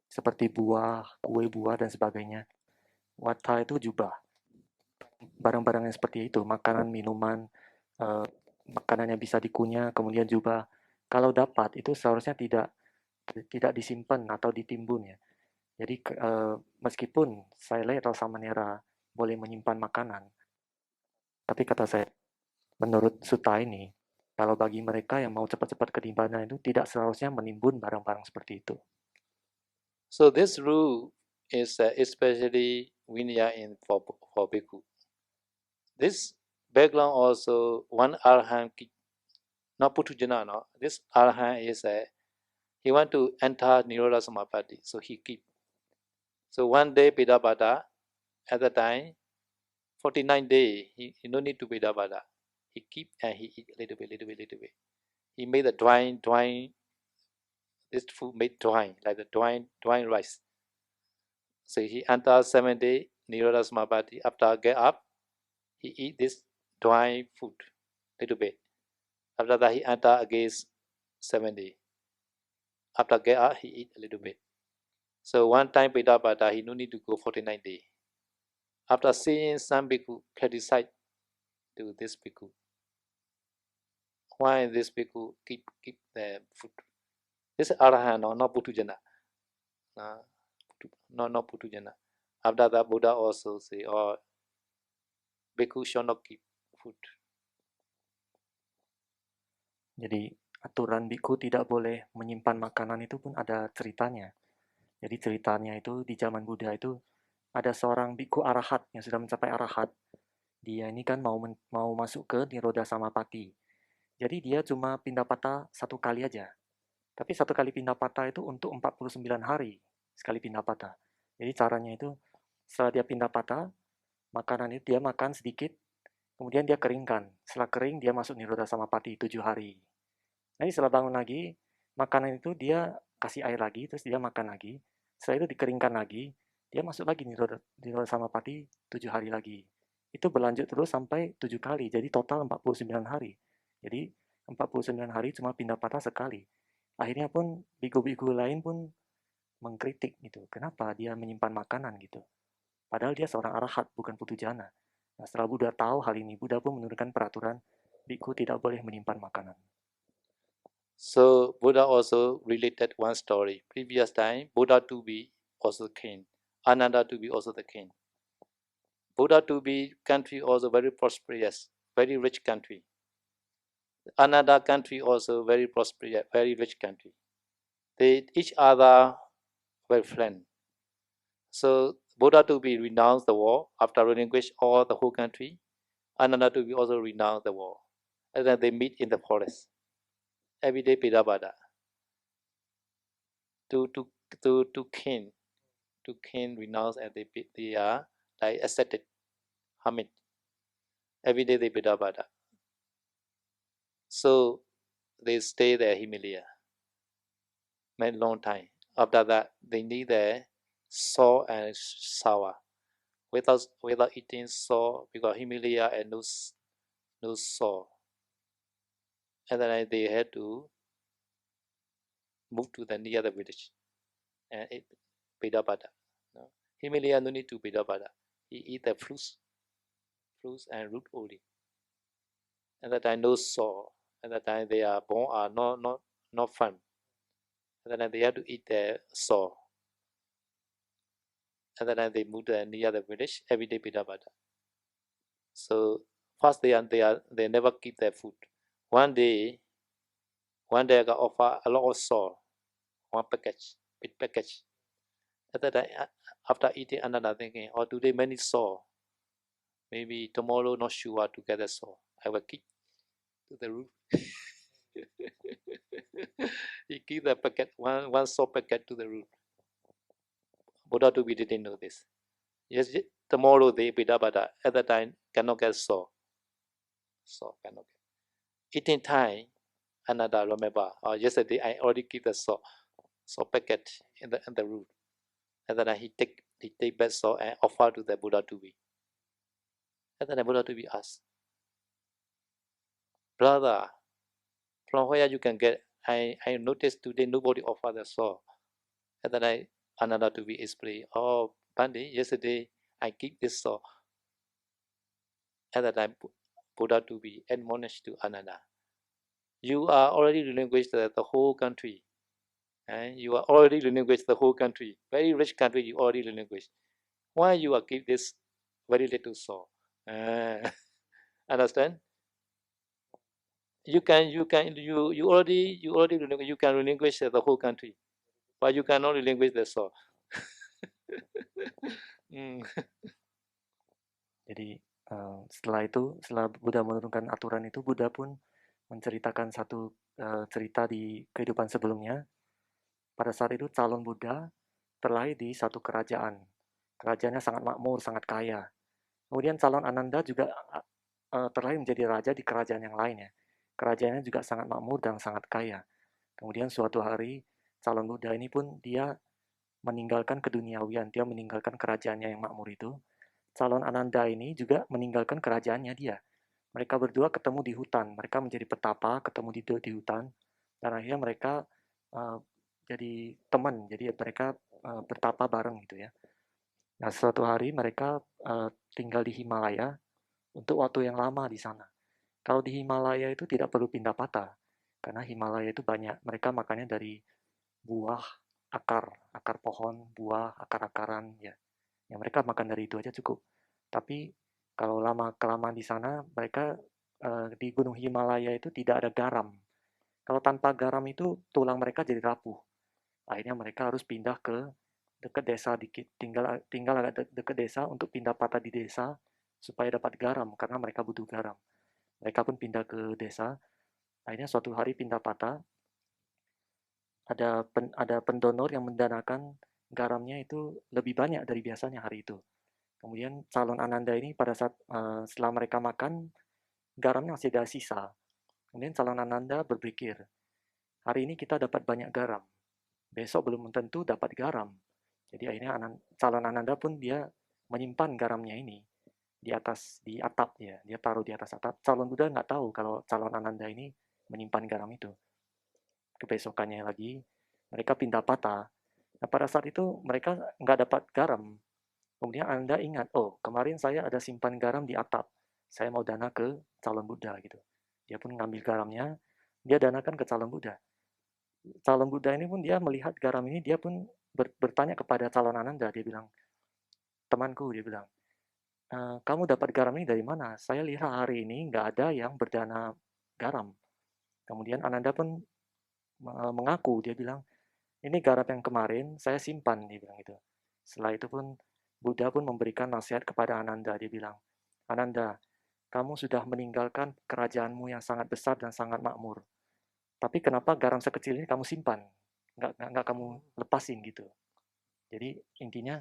seperti buah, kue buah dan sebagainya. Wata itu jubah. Barang-barang yang seperti itu, makanan, minuman, makanan yang bisa dikunyah, kemudian jubah. Kalau dapat itu seharusnya tidak disimpan atau ditimbun ya. Jadi meskipun Sailai atau Samanera boleh menyimpan makanan, tapi kata saya, menurut sutta ini, kalau bagi mereka yang mau cepat-cepat ke nibbana itu tidak seharusnya menimbun barang-barang seperti itu. So this rule is especially vinaya in for bhikkhu. This background also one arahant, not putujana, no. This arahant is he want to enter Nirodha Samapatti, so he keep. So one day Bidabhata, at the time, 49 days, he no need to Bidabhata. He keep and he eat little bit. He made the drying, this food made drying, like the drying rice. So he enter 7 days, Nirodha Samapatti. After get up, he eat this dry food, little bit. After that, he enter again 7 days. After get up, he eat a little bit. So one time Bidabhata, he no need to go 49 days. After seeing some bhikkhu criticize to this bhikkhu, why this bhikkhu keep the food? This is arahant, no, not putujana. No, not putujana. After that, Buddha also say, oh, bhikkhu should not keep food. Jadi aturan bhikkhu tidak boleh menyimpan makanan itu pun ada ceritanya. Jadi ceritanya itu di zaman Buddha itu ada seorang bhikkhu arahat yang sudah mencapai arahat. Dia ini kan mau masuk ke Nirodha Samapatti. Jadi dia cuma pindah patah 1 kali aja. Tapi 1 kali pindah patah itu untuk 49 hari sekali pindah patah. Jadi caranya itu setelah dia pindah patah, makanan itu dia makan sedikit, kemudian dia keringkan. Setelah kering dia masuk Nirodha Samapatti 7 hari. Nanti setelah bangun lagi, makanan itu dia kasih air lagi, terus dia makan lagi. Setelah itu dikeringkan lagi, dia masuk lagi Nirodha Samapatti 7 hari lagi. Itu berlanjut terus sampai 7 kali, jadi total 49 hari. Jadi 49 hari cuma pindah patah sekali. Akhirnya pun biku-biku lain pun mengkritik gitu. Kenapa dia menyimpan makanan gitu? Padahal dia seorang arahat, bukan putujana. Nah, setelah Buddha tahu hal ini, Buddha pun menurunkan peraturan biku tidak boleh menyimpan makanan. So Buddha also related one story. Previous time, Buddha to be also king. Ananda to be also the king. Buddha to be country also very prosperous, very rich country. Another country also very prosperous, very rich country. They each other were friends. So Buddha to be renounced the war after relinquish all the whole country. Ananda to be also renounced the war. And then they meet in the forest. Every day Bidabhata. To king renounce and they are like ascetic, hermit. Every day they Bidabhata. So they stay there Himalaya. Many long time. After that, they need their sour and sour. Without eating sour, because Himalaya and no sour. And then they had to move to the near the village and eat Bidabhata. No. Himalaya no need to Bidabhata. He eat the fruits and root only. At that time no sour. At that time they are born are not fun. And then they have to eat the sour. And then they move to near the village every day Bidabhata. So first they never keep their food. One day I got offer a lot of sour, one package, big package. At that time, after eating another thinking, oh today many sour. Maybe tomorrow not sure to get the sour. I will keep to the roof. He give the packet, one saw packet to the root. Buddha to be didn't know this. Yes, tomorrow they Bidabada at that time cannot get saw. Saw cannot get. Eating time, another remember. Yesterday I already give the saw packet in the root. And then he take back saw and offer to the Buddha to be. And then the Buddha to be asked, brother, from where you can get? I noticed today nobody offer the saw. And then another to be explained. Oh, Pandi, yesterday I keep this saw. At that time, Buddha to be admonished to Ananda. You are already relinquished the whole country. And you are already relinquished the whole country. Very rich country you already relinquished. Why you are keep this very little saw? Understand? You already relinquish, you can relinquish the whole country, but you cannot relinquish the saw. Jadi setelah Buddha menurunkan aturan itu, Buddha pun menceritakan satu cerita di kehidupan sebelumnya. Pada saat itu calon Buddha terlahir di satu kerajaan. Kerajaannya sangat makmur, sangat kaya. Kemudian calon Ananda juga terlahir menjadi raja di kerajaan yang lainnya. Kerajaannya juga sangat makmur dan sangat kaya. Kemudian suatu hari calon Buddha ini pun dia meninggalkan keduniawian, dia meninggalkan kerajaannya yang makmur itu. Calon Ananda ini juga meninggalkan kerajaannya dia. Mereka berdua ketemu di hutan, mereka menjadi petapa, ketemu di hutan, dan akhirnya mereka jadi teman, jadi mereka bertapa bareng gitu ya. Nah, suatu hari mereka tinggal di Himalaya untuk waktu yang lama di sana. Kalau di Himalaya itu tidak perlu pindah patah, karena Himalaya itu banyak, mereka makannya dari buah, akar pohon, buah, akar-akaran, ya. Ya mereka makan dari itu aja cukup. Tapi kalau kelamaan di sana, mereka di Gunung Himalaya itu tidak ada garam. Kalau tanpa garam itu tulang mereka jadi rapuh. Akhirnya mereka harus pindah ke dekat desa dikit, tinggal agak dekat desa untuk pindah patah di desa supaya dapat garam karena mereka butuh garam. Mereka pun pindah ke desa. Akhirnya suatu hari pindah patah, ada pendonor yang mendanakan garamnya itu lebih banyak dari biasanya hari itu. Kemudian calon Ananda ini pada saat setelah mereka makan, garamnya masih ada sisa. Kemudian calon Ananda berpikir, hari ini kita dapat banyak garam, besok belum tentu dapat garam. Jadi akhirnya calon Ananda pun dia menyimpan garamnya ini di atap ya, dia taruh di atas atap. Calon Buddha nggak tahu kalau calon Ananda ini menyimpan garam itu. Kebesokannya lagi mereka pindah patah. Nah, pada saat itu mereka nggak dapat garam. Kemudian Anda ingat, oh kemarin saya ada simpan garam di atap. Saya mau dana ke calon Buddha gitu. Dia pun ngambil garamnya, dia danakan ke calon Buddha. Calon Buddha ini pun dia melihat garam ini, dia pun bertanya kepada calon Ananda. Dia bilang, temanku, dia bilang, kamu dapat garam ini dari mana? Saya lihat hari ini nggak ada yang berdana garam. Kemudian Ananda pun mengaku, dia bilang, ini garam yang kemarin saya simpan, dia bilang gitu. Setelah itu pun Buddha pun memberikan nasihat kepada Ananda, dia bilang, Ananda, kamu sudah meninggalkan kerajaanmu yang sangat besar dan sangat makmur. Tapi kenapa garam sekecil ini kamu simpan? Nggak kamu lepasin gitu. Jadi intinya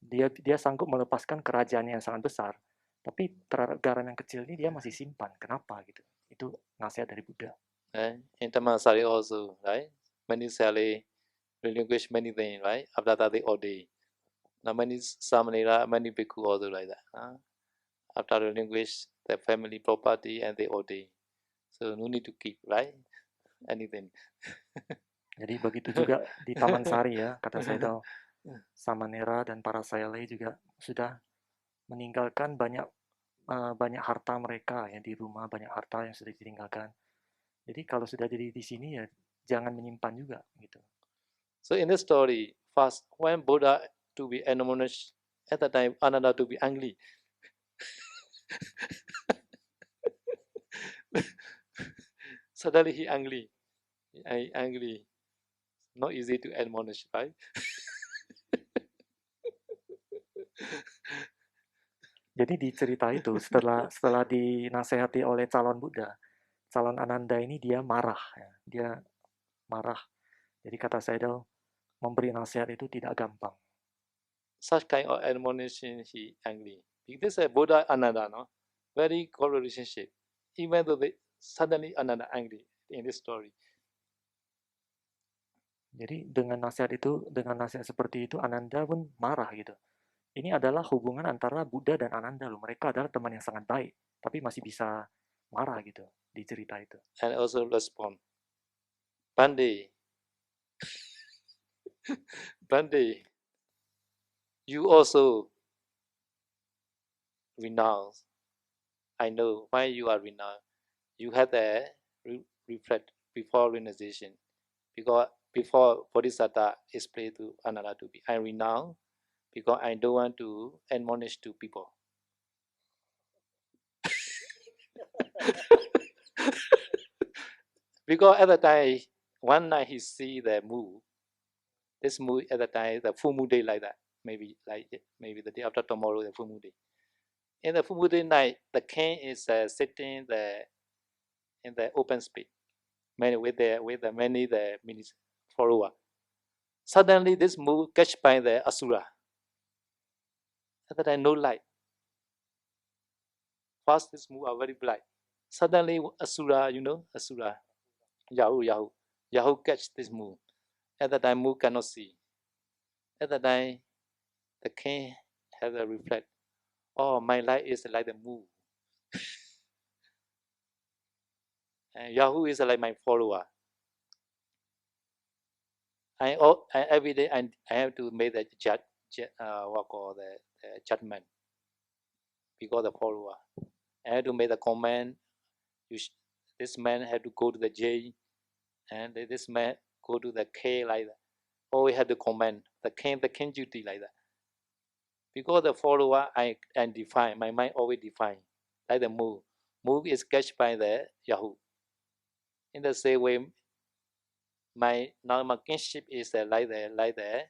dia sanggup melepaskan kerajaannya yang sangat besar, tapi terhadap garam yang kecil ini dia masih simpan. Kenapa gitu? Itu nasihat dari Buddha. In Tamasari also, right? Many Sally relinquish many things, right? After that they ordain. Now many Samanera, many bhikkhu also like that. After relinquish their family property and they ordain. So no need to keep, right? Anything. Jadi begitu juga di Taman Sari ya, kata saya tahu. Samanera dan para Sayalai juga sudah meninggalkan banyak harta mereka ya di rumah, banyak harta yang sudah ditinggalkan. Jadi kalau sudah jadi di sini ya jangan menyimpan juga gitu. So in this story, first when Buddha to be admonished, at that time Ananda to be angry. Suddenly he angry. Angry. Not easy to admonish, right? Jadi di cerita itu setelah dinasehati oleh calon Buddha calon Ananda ini dia marah, ya. Dia marah. Jadi kata Sayadaw, memberi nasihat itu tidak gampang. Such kind of admonition he angry. This is Buddha Ananda, no? Very good relationship. Even though they suddenly Ananda angry in this story. Jadi dengan nasihat seperti itu Ananda pun marah gitu. Ini adalah hubungan antara Buddha dan Ananda loh. Mereka adalah teman yang sangat baik, tapi masih bisa marah gitu di cerita itu. And also respond. Bande, Bande, you also renounce. I know why you are renounce. You had a reflect before renunciation. Because before Bodhisattva explained to Ananda to be, I renounce because I don't want to admonish to people. Because at the time, one night he see the moon. This moon at the time, the full moon day like that. Maybe the day after tomorrow, the full moon day. In the full moon day night, the king is sitting in the open space, with the many follower. Suddenly, this moon catch by the asura. At that time, no light. First, this moon are very bright. Suddenly, asura, asura, Yahoo catch this moon. At that time, moon cannot see. At that time, the king has a reflect. Oh, my light is like the moon. And Yahoo is like my follower. Every day I have to make the judgment because the follower. I have to make the comment. This man had to go to the J, and this man go to the K like that. Always have to comment the king duty like that. Because the follower I define, my mind always define like the move. Move is catched by the Yahoo. In the same way, my kinship is like the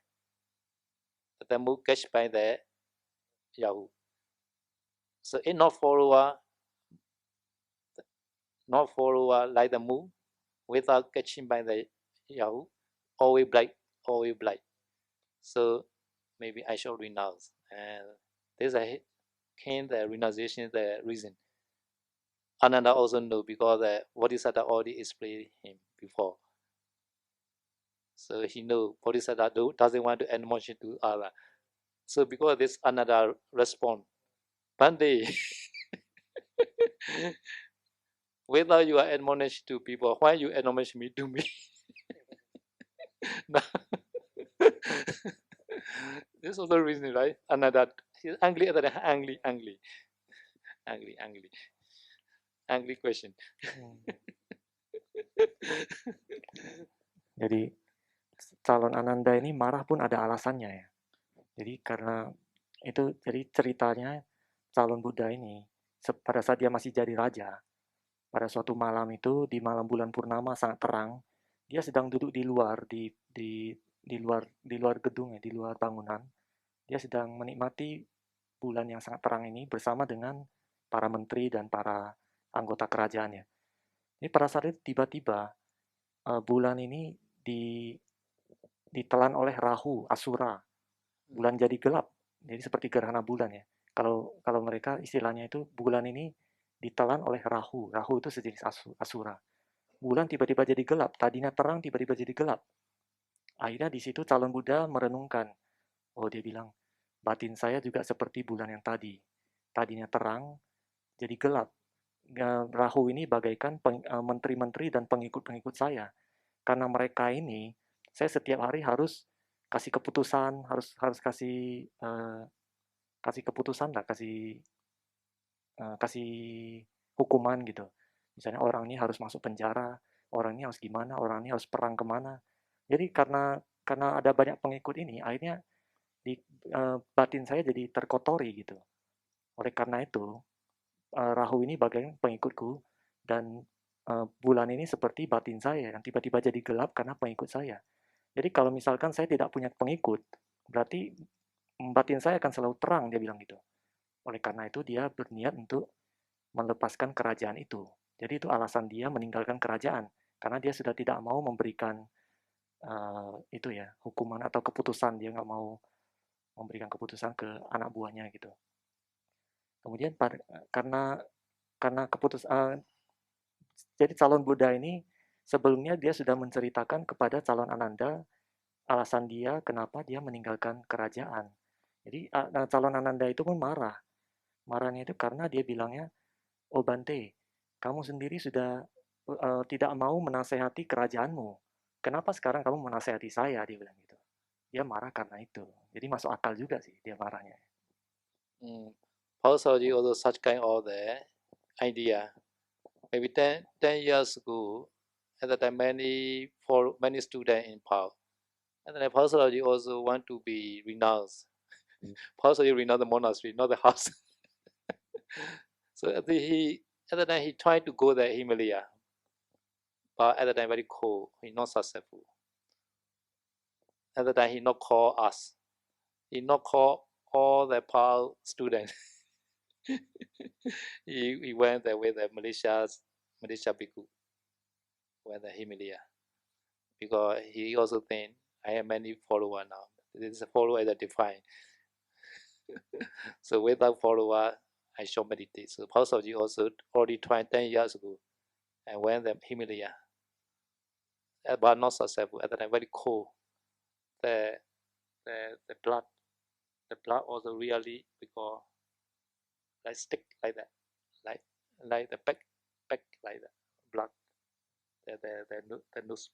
move catched by the Yahoo. So it not follower like the move without catching by the Yahoo, always blind. So maybe I should renounce. And this came the renunciation, the reason. Ananda also know because the Bodhisattva already explained him before. So he know Bodhisattva doesn't want to admonish to other. So because this Ananda respond, Bande, whether you are admonished to people, why you admonish me to me? This is the reason, right? Another he's angry at the angry question. Jadi calon Ananda ini marah pun ada alasannya ya. Jadi karena itu, jadi ceritanya calon Buddha ini pada saat dia masih jadi raja, pada suatu malam itu di malam bulan purnama sangat terang, dia sedang duduk di luar di luar gedung ya, di luar bangunan. Dia sedang menikmati bulan yang sangat terang ini bersama dengan para menteri dan para anggota kerajaannya. Ini pada saat itu tiba-tiba bulan ini ditelan oleh Rahu, Asura. Bulan jadi gelap. Jadi seperti gerhana bulan ya. Kalau mereka istilahnya itu bulan ini ditelan oleh Rahu. Rahu itu sejenis Asura. Bulan tiba-tiba jadi gelap. Tadinya terang tiba-tiba jadi gelap. Akhirnya di situ calon Buddha merenungkan. Oh, dia bilang, batin saya juga seperti bulan yang tadi. Tadinya terang, jadi gelap. Rahu ini bagaikan menteri-menteri dan pengikut-pengikut saya. Karena mereka ini, saya setiap hari harus kasih keputusan, harus kasih keputusan lah, kasih hukuman gitu. Misalnya orang ini harus masuk penjara, orang ini harus gimana, orang ini harus perang kemana. Jadi karena ada banyak pengikut ini, akhirnya batin saya jadi terkotori gitu. Oleh karena itu, Rahu ini bagian pengikutku, dan bulan ini seperti batin saya yang tiba-tiba jadi gelap karena pengikut saya. Jadi kalau misalkan saya tidak punya pengikut, berarti batin saya akan selalu terang, dia bilang gitu. Oleh karena itu dia berniat untuk melepaskan kerajaan itu. Jadi itu alasan dia meninggalkan kerajaan, karena dia sudah tidak mau memberikan itu ya, hukuman atau keputusan, dia nggak mau memberikan keputusan ke anak buahnya gitu. Kemudian karena jadi calon Buddha ini sebelumnya dia sudah menceritakan kepada calon Ananda alasan dia kenapa dia meninggalkan kerajaan. Jadi calon Ananda itu pun marah. Marahnya itu karena dia bilangnya, "Oh Bante, kamu sendiri sudah tidak mau menasehati kerajaanmu. Kenapa sekarang kamu menasehati saya?" Dia bilang gitu. Dia marah karena itu. Jadi masuk akal juga sih dia marahnya. Paul Saroji also such kind of the idea. Maybe 10 years ago, at the time many students in Paul. And then Paul Saroji also want to be renounced. Paul Saroji renounced the monastery, not the house. So at the time he tried to go the Himalaya, but at the time very cold, he not successful. At the time he not call us, he not call all the Paul students. he went there with the Malaysia Bhikkhu, went the Himalaya, because he also think I have many followers now. This is a follower that defined. So without follower, I should meditate. So Paul Saroji also already tried 10 years ago and went the Himalaya, but not successful. At the time, very cold. The blood also really, because like stick like that, like the back like that, blood, the nose.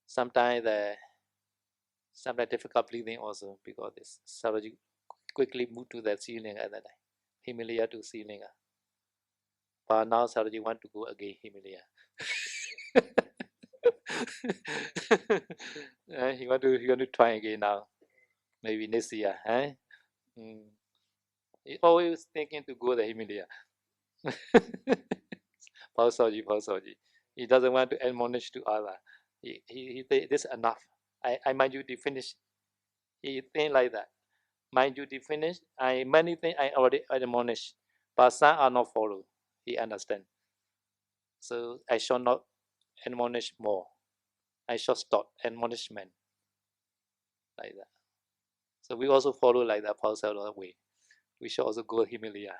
Sometimes difficult breathing also, because this Saroji quickly moved to the ceiling at that time, Himalaya to ceiling. But now Saroji want to go again Himalaya. He want to try again now, maybe next year. He always thinking to go the Himalaya. Paul Saroji. He doesn't want to admonish to others. He think this is enough. I mind you to finish. He think like that. Mind you to finish. Many things I already admonish, but some are not follow. He understand. So I shall not admonish more. I shall stop admonishment. Like that. So we also follow like that Paul Saroji way. We should also go Himalaya.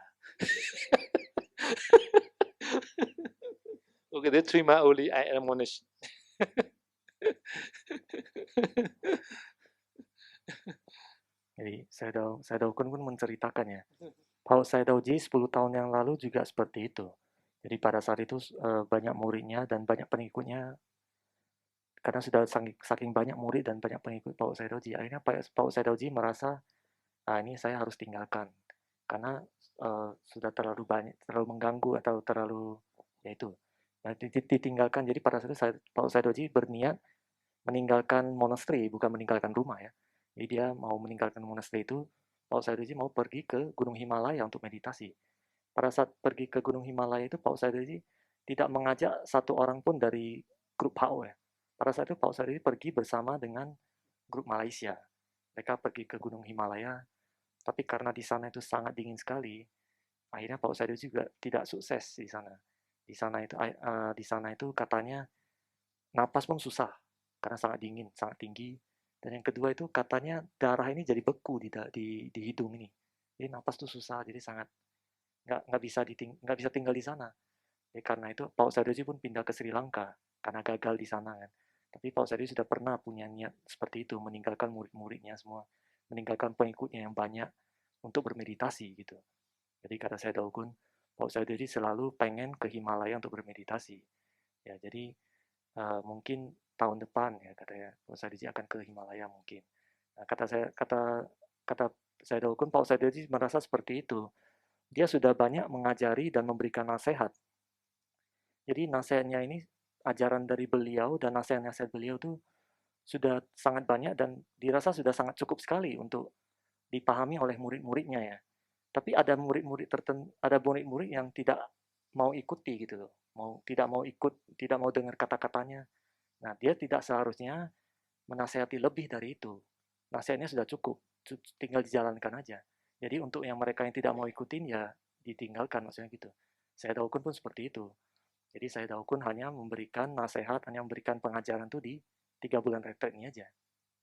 Okay, this 3 months only I admonish. Jadi Sayadaw Kun pun menceritakan ya, Paul Sayadawji 10 tahun yang lalu juga seperti itu. Jadi pada saat itu banyak muridnya dan banyak pengikutnya, karena sudah saking banyak murid dan banyak pengikut Paul Sayadawji, akhirnya Paul Sayadawji merasa, ini saya harus tinggalkan, karena sudah terlalu banyak, terlalu mengganggu atau terlalu, yaitu ditinggalkan. Jadi pada saat itu Paul Sayadawji berniat meninggalkan monasteri, bukan meninggalkan rumah ya. Jadi dia mau meninggalkan monasteri itu, Paul Sayadawji mau pergi ke Gunung Himalaya untuk meditasi. Pada saat pergi ke Gunung Himalaya itu, Paul Sayadawji tidak mengajak satu orang pun dari grup HO ya. Pada saat itu Paul Sayadawji pergi bersama dengan grup Malaysia. Mereka pergi ke Gunung Himalaya, tapi karena di sana itu sangat dingin sekali, akhirnya Paul Sayadawji juga tidak sukses di sana. Di sana itu katanya napas pun susah karena sangat dingin, sangat tinggi. Dan yang kedua itu katanya darah ini jadi beku di hidung ini. Jadi napas tuh susah, jadi sangat nggak bisa tinggal di sana. Jadi karena itu Paul Sayadawji pun pindah ke Sri Lanka karena gagal di sana kan. Tapi Paul Sayadawji sudah pernah punya niat seperti itu, meninggalkan murid-muridnya semua, meninggalkan pengikutnya yang banyak untuk bermeditasi gitu. Jadi kata Sayadaw Kun, Paul Sayadawji selalu pengen ke Himalaya untuk bermeditasi. Ya jadi mungkin tahun depan ya katanya Paul Sayadawji akan ke Himalaya mungkin. Nah, kata Sayadaw Kun, Paul Sayadawji merasa seperti itu. Dia sudah banyak mengajari dan memberikan nasihat. Jadi nasihatnya ini, ajaran dari beliau dan nasihat-nasihat beliau itu sudah sangat banyak dan dirasa sudah sangat cukup sekali untuk dipahami oleh murid-muridnya ya. Tapi ada murid-murid yang tidak mau ikuti gitu loh. Tidak mau dengar kata-katanya. Nah, dia tidak seharusnya menasehati lebih dari itu. Nasihatnya sudah cukup, tinggal dijalankan aja. Jadi untuk yang mereka yang tidak mau ikutin ya ditinggalkan, maksudnya gitu. Saya Daokun pun seperti itu. Jadi saya Daokun hanya memberikan nasihat, hanya memberikan pengajaran tuh di 3 bulan retret ini aja.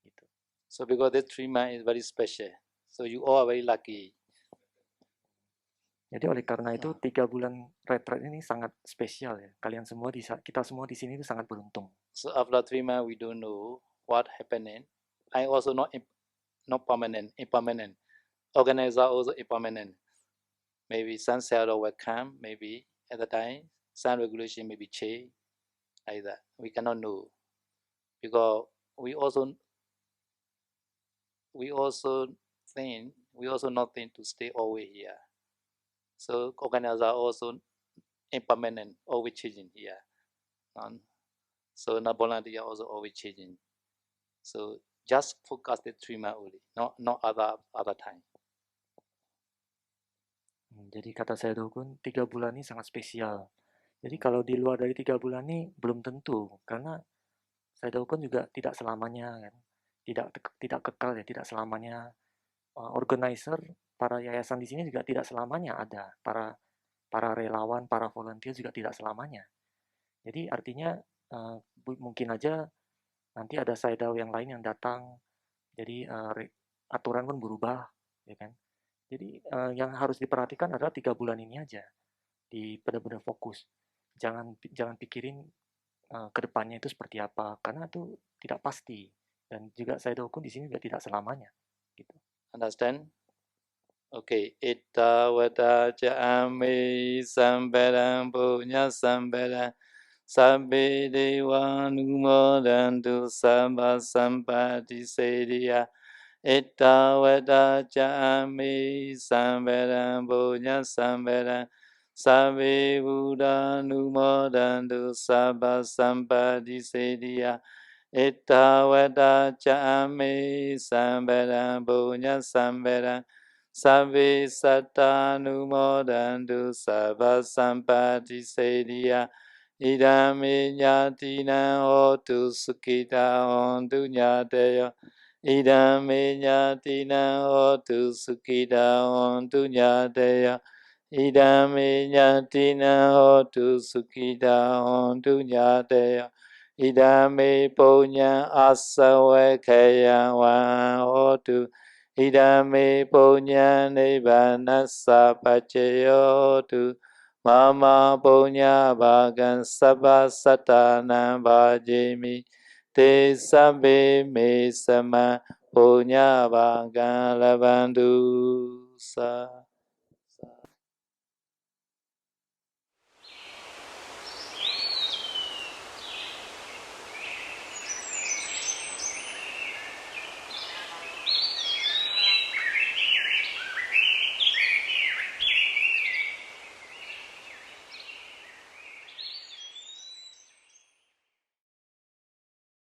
Gitu. So because this 3 months is very special, so you all are very lucky. Jadi oleh karena itu 3 bulan retret ini sangat spesial ya. Kalian semua kita semua di sini itu sangat beruntung. So after 3 months we don't know what happening. I also not permanent, impermanent. Organizer also impermanent. Maybe some shadow will come, maybe at the time some regulation may be changed like that. We cannot know because we also not think to stay always here. So organizer also impermanent, always changing here. So not volunteer also always changing. So just focus the 3 months only, not other time. Jadi kata saya Daokun, 3 bulan ini sangat spesial. Jadi kalau di luar dari 3 bulan ini belum tentu, karena saya Daokun juga tidak selamanya kan, tidak kekal ya, tidak selamanya. Organizer, para yayasan di sini juga tidak selamanya ada, para relawan, para volunteer juga tidak selamanya. Jadi artinya mungkin aja nanti ada Saidao yang lain yang datang, jadi aturan pun berubah, ya kan. Jadi yang harus diperhatikan adalah 3 bulan ini aja, benar-benar fokus. Jangan pikirin ke depannya itu seperti apa, karena itu tidak pasti. Dan juga Saidao-kun di sini juga tidak selamanya, gitu. Understand? Okay. Itta vada jami sambaram punya sambaram sabbe dewa numodantu sabba sampati sediya. Itta vada jami sambaram punya sambaram sabbe buddha numodantu sabba sampati sediya. Itta vada jami sambaram punya sambaram sabbe satta numodantu sabba sampati sediya. Idame nyatina hotu sukita hontu nyateya. Idame nyatina hotu sukita hontu nyateya. Idame nyatina hotu sukita hontu nyateya. Idame punya asawe kaya wa hotu. Idame punya nibbana sapacayotu. Mama punya bagan sabba satana bhajimi. Te sabbe me sama punya bagan labandu sa.